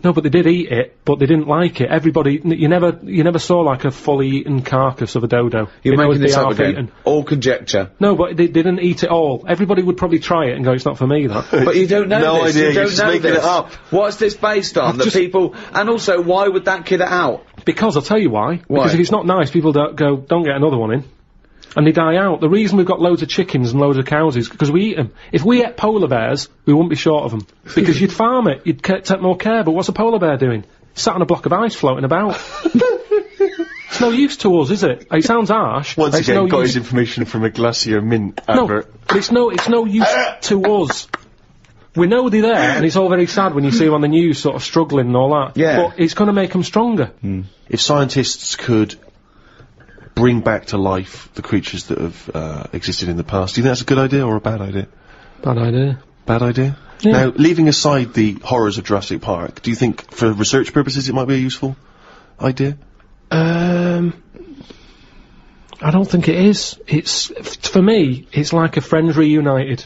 No, but they did eat it, but they didn't like it. Everybody, you never saw like a fully eaten carcass of a dodo. You're making this up again. Eaten. All conjecture. No, but they didn't eat it all. Everybody would probably try it and go, it's not for me, that. But you don't know no this. idea, You don't you're just know making this. it up. What's this based on? The people... And also, why would that kid it out? Because, I'll tell you why. Why? Because if it's not nice, people don't get another one in. And they die out. The reason we've got loads of chickens and loads of cows is because we eat them. If we ate polar bears, we wouldn't be short of them. Because you'd farm it, you'd take more care, but what's a polar bear doing? Sat on a block of ice floating about. It's no use to us, is it? It sounds harsh. Once it's again, no got use. his information from a Glacier Mint No, advert. but it's no use to us. We know they're there, and it's all very sad when you see them on the news sort of struggling and all that. Yeah. But it's going to make them stronger. If scientists could bring back to life the creatures that have existed in the past, do you think that's a good idea or a bad idea? Bad idea. Bad idea? Yeah. Now, leaving aside the horrors of Jurassic Park, do you think, for research purposes, it might be a useful idea? I don't think it is. For me, it's like a Friends reunited.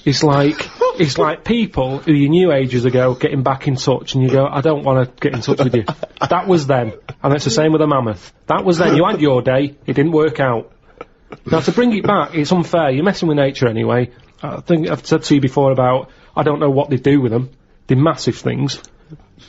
It's like people who you knew ages ago getting back in touch, and you go, I don't want to get in touch with you. That was then. And it's the same with a mammoth. That was then. You had your day, it didn't work out. Now, to bring it back, it's unfair. You're messing with nature anyway. I think I've said to you before about, I don't know what they do with them. They're massive things.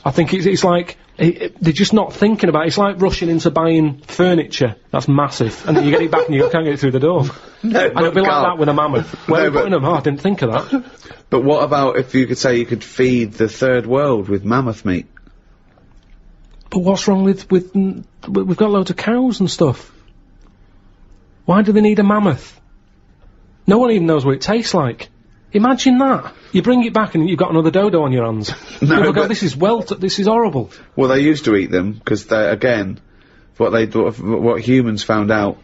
I think it's like, they're just not thinking about it. It's like rushing into buying furniture. That's massive. And then you get it back and you can't get it through the door. No, And it'll be like that with a mammoth. Where are you putting them? Oh, I didn't think of that. But what about if you could say you could feed the third world with mammoth meat? But what's wrong with we've got loads of cows and stuff. Why do they need a mammoth? No one even knows what it tastes like. Imagine that. You bring it back and you've got another dodo on your hands. No, People go, but- this is horrible. Well, they used to eat them, because they, again, what humans found out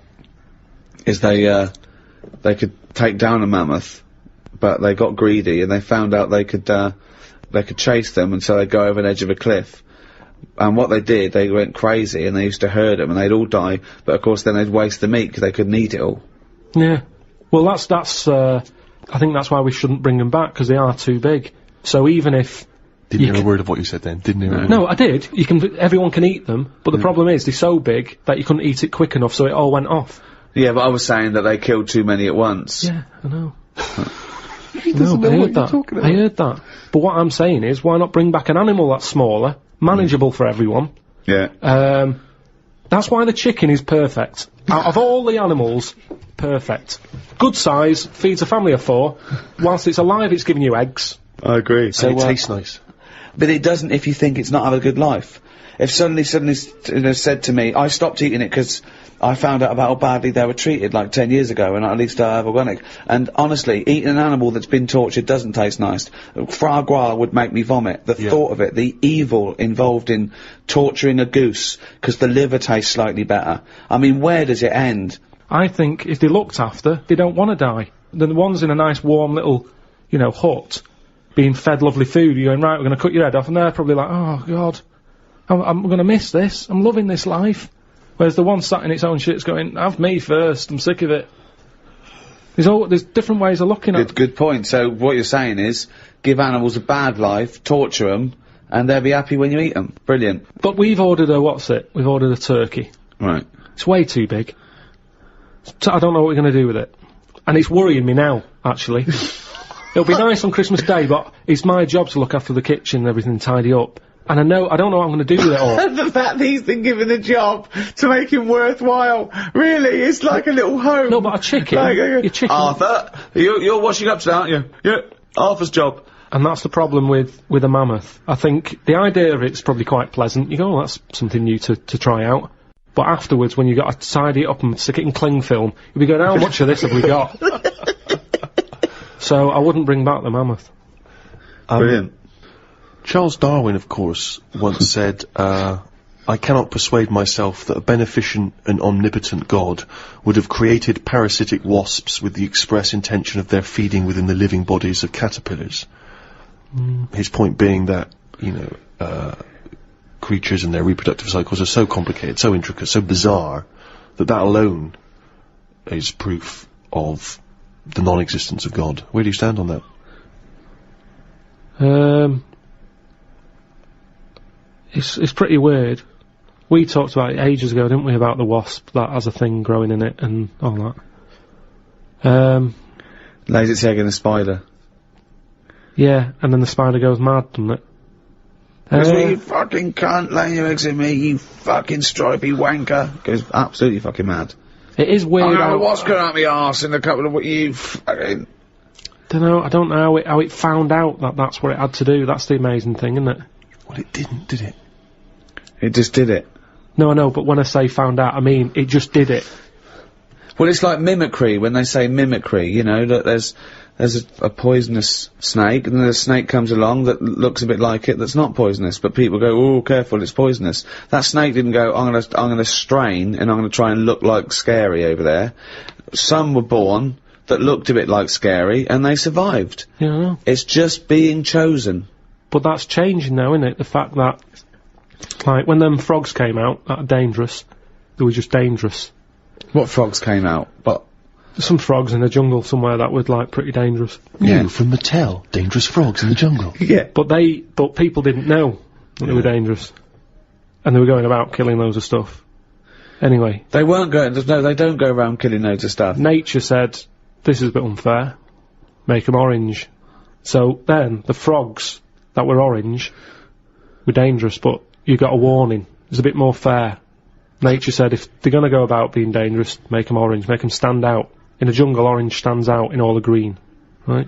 is they could take down a mammoth, but they got greedy and they found out they could chase them, and so they'd go over an edge of a cliff. And what they did, they went crazy and they used to herd them and they'd all die, but of course then they'd waste the meat because they couldn't eat it all. Yeah. Well, that's I think that's why we shouldn't bring them back, because they are too big. So even if... Didn't hear a word of what you said then, didn't hear a word. No, I did. Everyone can eat them, but the problem is they're so big that you couldn't eat it quick enough, so it all went off. Yeah, but I was saying that they killed too many at once. Yeah, I know. He doesn't know what you're talking about. I heard that. But what I'm saying is, why not bring back an animal that's smaller, manageable for everyone? Yeah. That's why the chicken is perfect. Out of all the animals, perfect. Good size, feeds a family of 4. Whilst it's alive, it's giving you eggs. I agree. So it tastes nice. But it doesn't if you think it's not have a good life. If suddenly said to me, I stopped eating it because I found out about how badly they were treated like 10 years ago, and at least I have organic. And honestly, eating an animal that's been tortured doesn't taste nice. Foie gras would make me vomit. The thought of it, the evil involved in torturing a goose because the liver tastes slightly better. I mean, where does it end? I think if they're looked after, they don't want to die. The ones in a nice warm little, hut, being fed lovely food, you're going, right, we're going to cut your head off, and they're probably like, oh, God, I'm going to miss this. I'm loving this life. Whereas the one sat in its own shit's going, have me first, I'm sick of it. There's different ways of looking at it. Good point. So what you're saying is, give animals a bad life, torture them, and they'll be happy when you eat them. Brilliant. But we've ordered we've ordered a turkey. Right. It's way too big. So I don't know what we're going to do with it. And it's worrying me now, actually. It'll be nice on Christmas Day, but it's my job to look after the kitchen and everything, tidy up. And I don't know what I'm going to do with it all. The fact that he's been given a job to make him worthwhile, really, it's like a little home. No, but a chicken, your chicken. Arthur, you're washing up today, aren't you? Yeah, Arthur's job. And that's the problem with a mammoth. I think the idea of it's probably quite pleasant. You go, oh, that's something new to try out. But afterwards, when you got to tidy it up and stick it in cling film, you'll be going, how much of this have we got? So I wouldn't bring back the mammoth. Brilliant. Charles Darwin, of course, once said, I cannot persuade myself that a beneficent and omnipotent God would have created parasitic wasps with the express intention of their feeding within the living bodies of caterpillars. His point being that, creatures and their reproductive cycles are so complicated, so intricate, so bizarre, that alone is proof of the non-existence of God. Where do you stand on that? It's pretty weird. We talked about it ages ago, didn't we, about the wasp that has a thing growing in it and all that. Lays its egg in a spider. Yeah, and then the spider goes mad, doesn't it? You fucking cunt, laying your eggs in me, you fucking stripy wanker. Goes absolutely fucking mad. It is weird. I don't know what's going out my arse in a couple of you fucking... I don't know how it found out that that's what it had to do. That's the amazing thing, isn't it? Well, it didn't, did it? It just did it. No, I know, but when I say found out, I mean it just did it. Well, it's like mimicry, when they say mimicry, that there's a poisonous snake, and then a snake comes along that looks a bit like it that's not poisonous, but people go, oh, careful, it's poisonous. That snake didn't go, I'm gonna strain, and I'm gonna try and look like Scary over there. Some were born that looked a bit like Scary, and they survived. Yeah, I know. It's just being chosen. But that's changing now, isn't it? The fact that, like, when them frogs came out, that are dangerous, they were just dangerous. What frogs came out? But some frogs in the jungle somewhere that were, like, pretty dangerous. Yeah, from Mattel, dangerous frogs in the jungle. Yeah. But people didn't know that they were dangerous. And they were going about killing loads of stuff. Anyway. They weren't going, no, they don't go around killing loads of stuff. Nature said, this is a bit unfair. Make them orange. So then, the frogs that were orange were dangerous, but you got a warning. It's a bit more fair. Nature said if they're going to go about being dangerous, make them orange, make them stand out. In a jungle, orange stands out in all the green, right?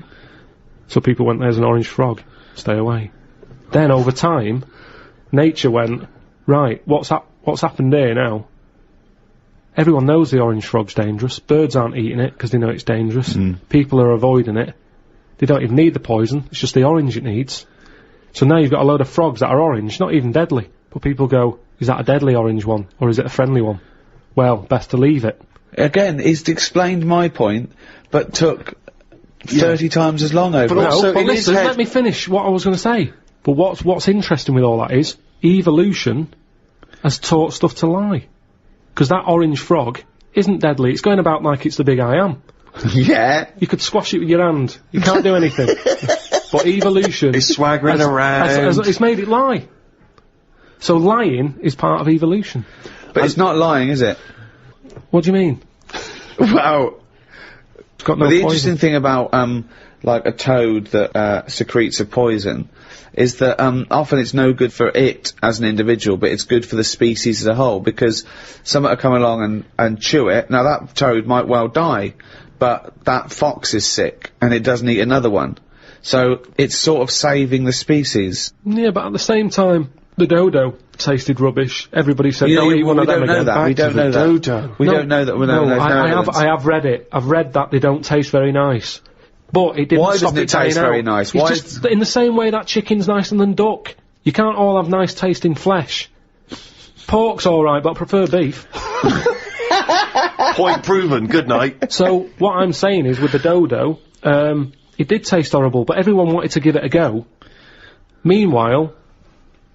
So people went, there's an orange frog, stay away. Then over time, nature went, right, what's happened here now? Everyone knows the orange frog's dangerous. Birds aren't eating it because they know it's dangerous. People are avoiding it. They don't even need the poison, it's just the orange it needs. So now you've got a load of frogs that are orange, not even deadly. But people go, is that a deadly orange one, or is it a friendly one? Well, best to leave it. Again, it's explained my point, but took 30 times as long over. But also, but listen, let me finish what I was going to say. But what's interesting with all that is, evolution has taught stuff to lie. Because that orange frog isn't deadly, it's going about like it's the big I am. Yeah. You could squash it with your hand, you can't do anything. But evolution... It's swaggering around. It's made it lie. So lying is part of evolution. But it's not lying, is it? What do you mean? Well... It's got no the poison. interesting thing about, like a toad that, secretes a poison is that, often it's no good for it as an individual, but it's good for the species as a whole, because some that come along and chew it, now that toad might well die, but that fox is sick, and it doesn't eat another one. So, it's sort of saving the species. Yeah, but at the same time, the dodo tasted rubbish. Everybody said, don't eat one of them again. We don't know that. We don't know that. I have read it. I've read that they don't taste very nice. But it didn't Why stop doesn't it taste very nice? It's just in the same way that chicken's nicer than duck. You can't all have nice tasting flesh. Pork's alright, but I prefer beef. Point proven, good night. So, what I'm saying is, with the dodo, it did taste horrible, but everyone wanted to give it a go. Meanwhile,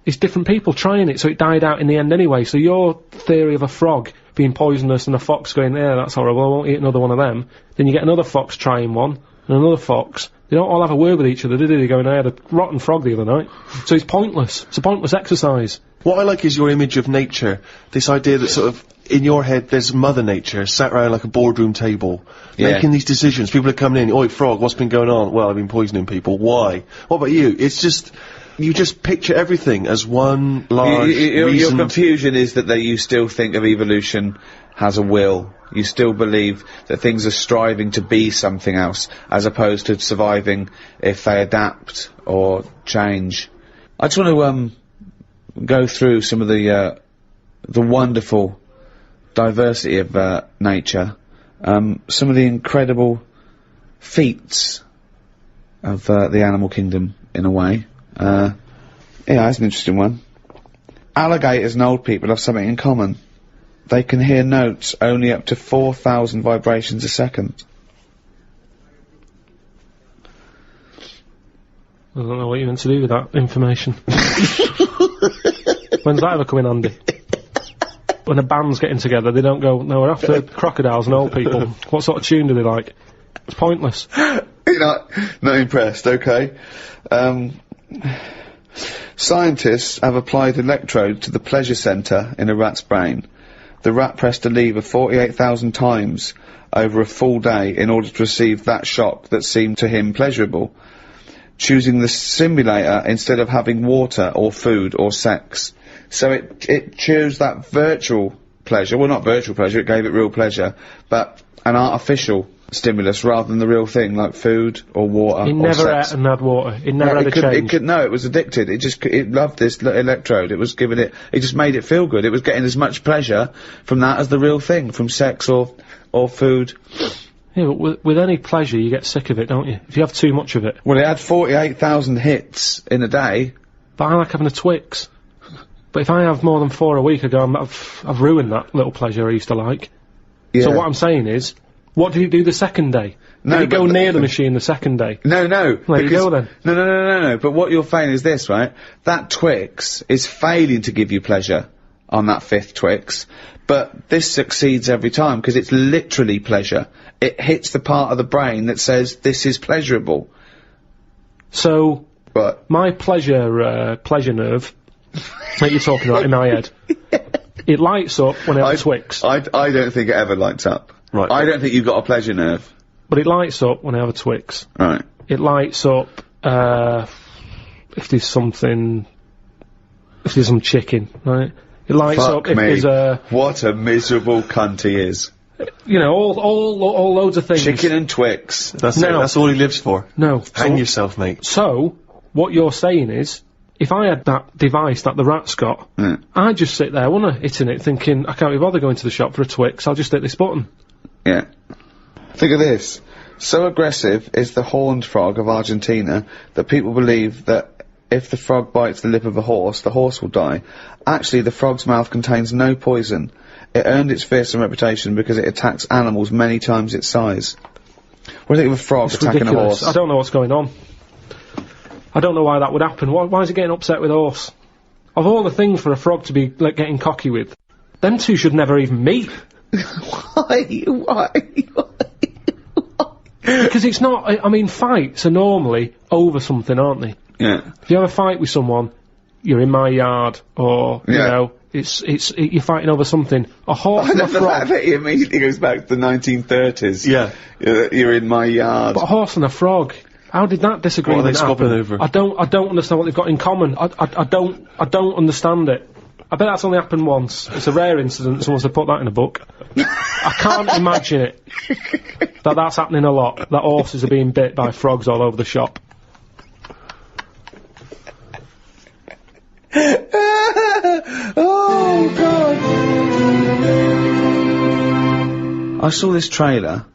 it's different people trying it, so it died out in the end anyway. So your theory of a frog being poisonous and a fox going, yeah, that's horrible, I won't eat another one of them. Then you get another fox trying one, and another fox, They don't all have a word with each other, do they? They go, and I had a rotten frog the other night. So it's pointless. It's a pointless exercise. What I like is your image of nature. This idea that sort of, in your head, there's Mother Nature sat around like a boardroom table, making these decisions. People are coming in, oi, frog, what's been going on? Well, I've been poisoning people. Why? What about you? It's just, you just picture everything as one large Your confusion is that you still think of evolution has a will. You still believe that things are striving to be something else, as opposed to surviving if they adapt or change. I just want to, go through some of the wonderful diversity of nature, some of the incredible feats of the animal kingdom, in a way. Yeah, that's an interesting one. Alligators and old people have something in common. They can hear notes only up to 4,000 vibrations a second. I don't know what you're meant to do with that information. When's that ever come in handy? When a band's getting together, they don't go, no, we're after crocodiles and old people. What sort of tune do they like? It's pointless. You're not impressed, okay. Scientists have applied electrodes to the pleasure centre in a rat's brain. The rat pressed a lever 48,000 times over a full day in order to receive that shock that seemed to him pleasurable, choosing the simulator instead of having water or food or sex. So it chose that virtual pleasure, well, not virtual pleasure, it gave it real pleasure, but an artificial stimulus rather than the real thing, like food or water or sex. It never ate and had water. It never had a change. No, it was addicted. It loved this electrode. It was giving it just made it feel good. It was getting as much pleasure from that as the real thing, from sex or food. Yeah, but with any pleasure, you get sick of it, don't you? If you have too much of it. Well, it had 48,000 hits in a day. But I like having a Twix. But if I have more than 4 a week, I've ruined that little pleasure I used to like. Yeah. So what I'm saying is, what did you do the second day? No, did you go near the machine the second day? No. There you go then. No. But what you're saying is this, right? That Twix is failing to give you pleasure on that 5th Twix, but this succeeds every time because it's literally pleasure. It hits the part of the brain that says this is pleasurable. So, but my pleasure nerve that you're talking about in my head, it lights up when I have a Twix. I don't think it ever lights up. Right. I don't think you've got a pleasure nerve. But it lights up when I have a Twix. Right. It lights up if there's some chicken, right? It lights up if there's a... What a miserable cunt he is. You know, all loads of things. Chicken and Twix. That's it. That's all he lives for. No. Hang yourself, mate. So, what you're saying is, if I had that device that the rat's got, I'd just sit there, wouldn't I, hitting it, thinking, I can't be bothered going to the shop for a Twix, I'll just hit this button. Yeah. Think of this. So aggressive is the horned frog of Argentina that people believe that if the frog bites the lip of a horse, the horse will die. Actually, the frog's mouth contains no poison. It earned its fearsome reputation because it attacks animals many times its size. What do you think of a frog attacking a horse? I don't know what's going on. I don't know why that would happen. Why is it getting upset with a horse? Of all the things for a frog to be, like, getting cocky with, them two should never even meet. Why? Because it's not, I mean, fights are normally over something, aren't they? Yeah. If you have a fight with someone, you're in my yard, or, you know, you're fighting over something. A horse and a frog. The fact that he immediately goes back to the 1930s. Yeah. You're in my yard. But a horse and a frog, how did that disagreement happen? What are they squabbling over? I don't understand what they've got in common. I don't understand it. I bet that's only happened once. It's a rare incident, someone's to put that in a book. I can't imagine it. That's happening a lot. That horses are being bit by frogs all over the shop. Oh, God. I saw this trailer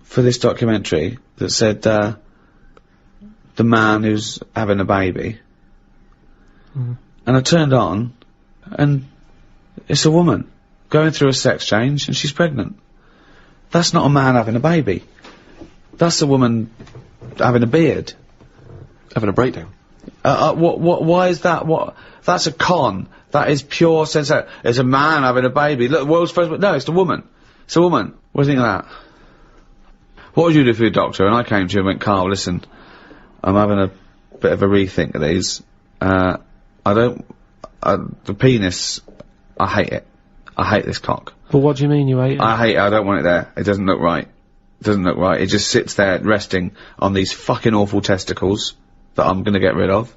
for this documentary that said, the man who's having a baby. And I turned on, and it's a woman going through a sex change, and she's pregnant. That's not a man having a baby. That's a woman having a beard. Having a breakdown. Why is that? That's a con. That is pure sense. It's a man having a baby. Look, world's first. No, it's the woman. It's a woman. What do you think of that? What would you do if you were a doctor? And I came to you and went, Karl, listen, I'm having a bit of a rethink of these. The penis, I hate it. I hate this cock. But what do you mean you hate it? I hate it, I don't want it there. It doesn't look right. It doesn't look right. It just sits there resting on these fucking awful testicles that I'm gonna get rid of.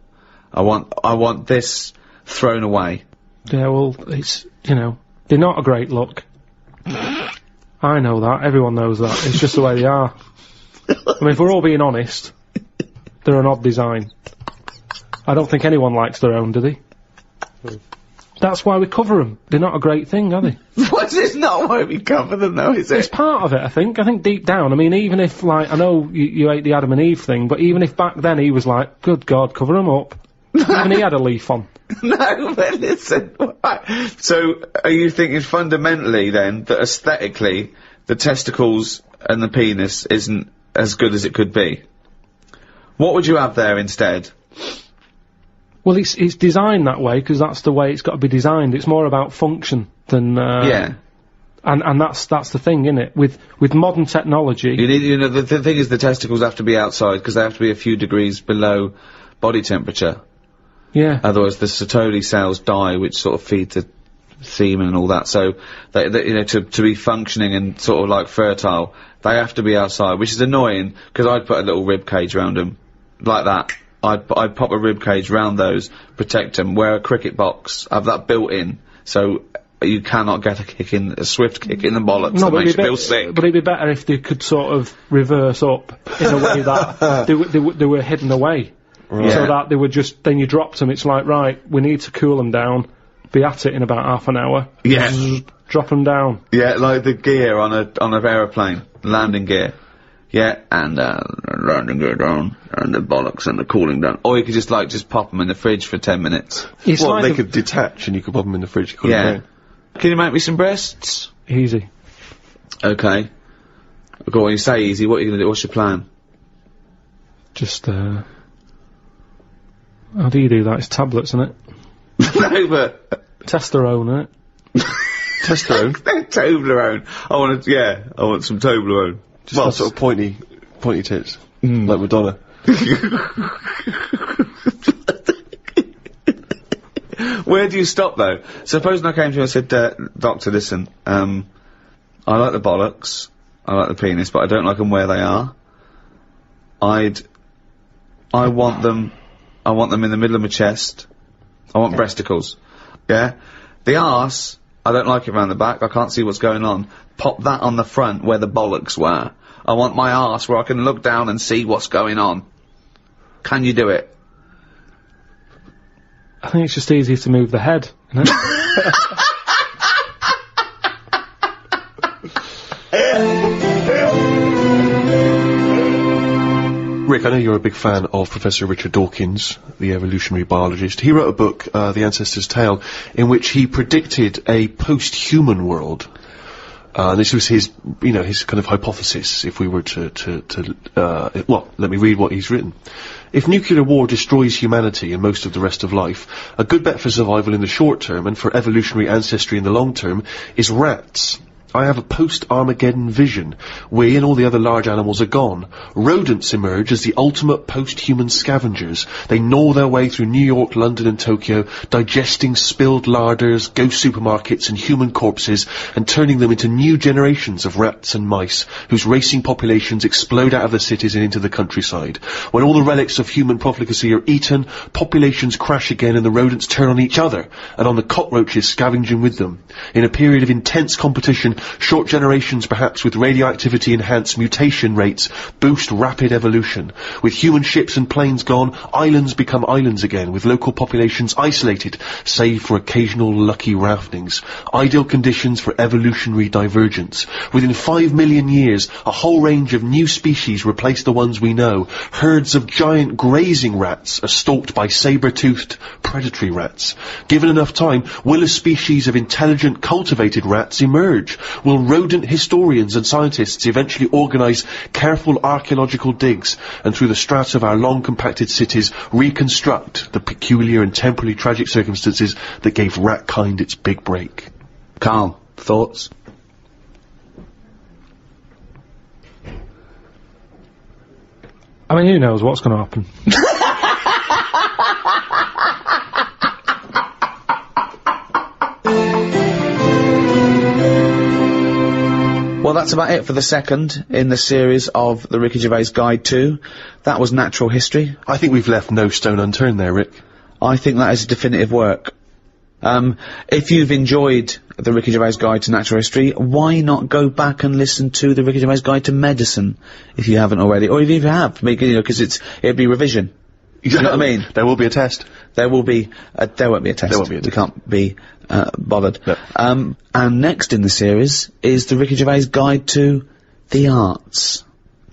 I want this thrown away. Yeah, well, it's, you know, they're not a great look. I know that. Everyone knows that. It's just the way they are. I mean, if we're all being honest, they're an odd design. I don't think anyone likes their own, do they? That's why we cover them. They're not a great thing, are they? What? It's not why we cover them, though, is it? It's part of it, I think. I think deep down, I mean, even if, like, I know you hate the Adam and Eve thing, but even if back then he was like, good God, cover them up. Even he had a leaf on. No, but listen. So, are you thinking fundamentally, then, that aesthetically, the testicles and the penis isn't as good as it could be? What would you have there instead? Well, it's designed that way, because that's the way it's got to be designed. It's more about function than, yeah. And that's the thing, innit? With modern technology. You know, the thing is the testicles have to be outside, because they have to be a few degrees below body temperature. Yeah. Otherwise the Sertoli cells die, which sort of feed the semen and all that. So, they you know, to be functioning and sort of like fertile, they have to be outside, which is annoying, because I'd put a little rib cage around them. Like that. I'd pop a rib cage round those, protect them, wear a cricket box, have that built in, so you cannot get a swift kick in the bollocks that makes you feel sick. But it'd be better if they could sort of reverse up in a way that they were hidden away. Right. So that they were just, then you dropped them, it's like, right, we need to cool them down, be at it in about half an hour. Yeah. Drop them down. Yeah, like the gear on an aeroplane, landing gear. Yeah, and landing gear down, and the bollocks and the cooling down. Or you could just pop them in the fridge for 10 minutes. It's well, like they could detach and you could pop them in the fridge. Yeah. Can you make me some breasts? Easy. Okay. Go on, you say easy, what are you gonna do? What's your plan? Just, how do you do that? It's tablets, isn't it? No, but... Testosterone, isn't it? Testosterone? Toblerone. I want some Toblerone. Well, sort of pointy tits. Like Madonna. Where do you stop, though? Supposing I came to you and said, Doctor, listen, I like the bollocks, I like the penis, but I don't like them where they are. I want them in the middle of my chest. I want breasticles. Yeah? The arse, I don't like it round the back, I can't see what's going on. Pop that on the front where the bollocks were. I want my arse where I can look down and see what's going on. Can you do it? I think it's just easier to move the head, isn't it? Rick, I know you're a big fan of Professor Richard Dawkins, the evolutionary biologist. He wrote a book, The Ancestor's Tale, in which he predicted a post-human world. This was his kind of hypothesis, if we were well, let me read what he's written. If nuclear war destroys humanity and most of the rest of life, a good bet for survival in the short term and for evolutionary ancestry in the long term is rats. I have a post-Armageddon vision. We and all the other large animals are gone. Rodents emerge as the ultimate post-human scavengers. They gnaw their way through New York, London and Tokyo, digesting spilled larders, ghost supermarkets and human corpses, and turning them into new generations of rats and mice, whose racing populations explode out of the cities and into the countryside. When all the relics of human profligacy are eaten, populations crash again and the rodents turn on each other, and on the cockroaches scavenging with them. In a period of intense competition, short generations perhaps with radioactivity enhanced mutation rates boost rapid evolution. With human ships and planes gone, islands become islands again, with local populations isolated, save for occasional lucky raftings. Ideal conditions for evolutionary divergence. Within 5 million years, a whole range of new species replace the ones we know. Herds of giant grazing rats are stalked by saber-toothed predatory rats. Given enough time, will a species of intelligent cultivated rats emerge? Will rodent historians and scientists eventually organise careful archaeological digs and through the strata of our long compacted cities reconstruct the peculiar and temporally tragic circumstances that gave ratkind its big break? Karl, thoughts? I mean, who knows what's going to happen? Well, that's about it for the second in the series of the Ricky Gervais Guide to. That was Natural History. I think we've left no stone unturned there, Rick. I think that is a definitive work. If you've enjoyed the Ricky Gervais Guide to Natural History, why not go back and listen to the Ricky Gervais Guide to Medicine, if you haven't already, or if you have, because it'd be revision. You know what I mean? There will be a test. There won't be a test. There won't be a test. We can't be bothered. No. And next in the series is the Ricky Gervais Guide to the Arts.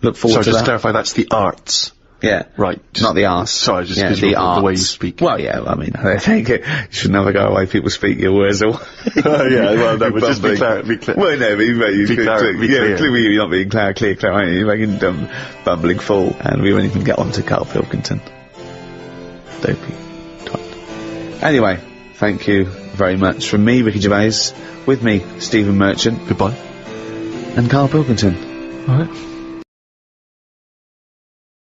Look forward to that. So just clarify, that's the arts. Yeah. Right. Not the arse. Sorry, just yeah, the way you speak. Well, yeah, I mean, I think you should never go away people speak your words or... Yeah, well, no, but just be clear. Well, no, but be clear. Clearly you're not being clear, aren't you? You're making dumb, bumbling fool. And we won't even get on to Karl Pilkington. Dopey twat. Anyway, thank you very much from me, Ricky Gervais, with me, Stephen Merchant. Goodbye. And Karl Pilkington. Right.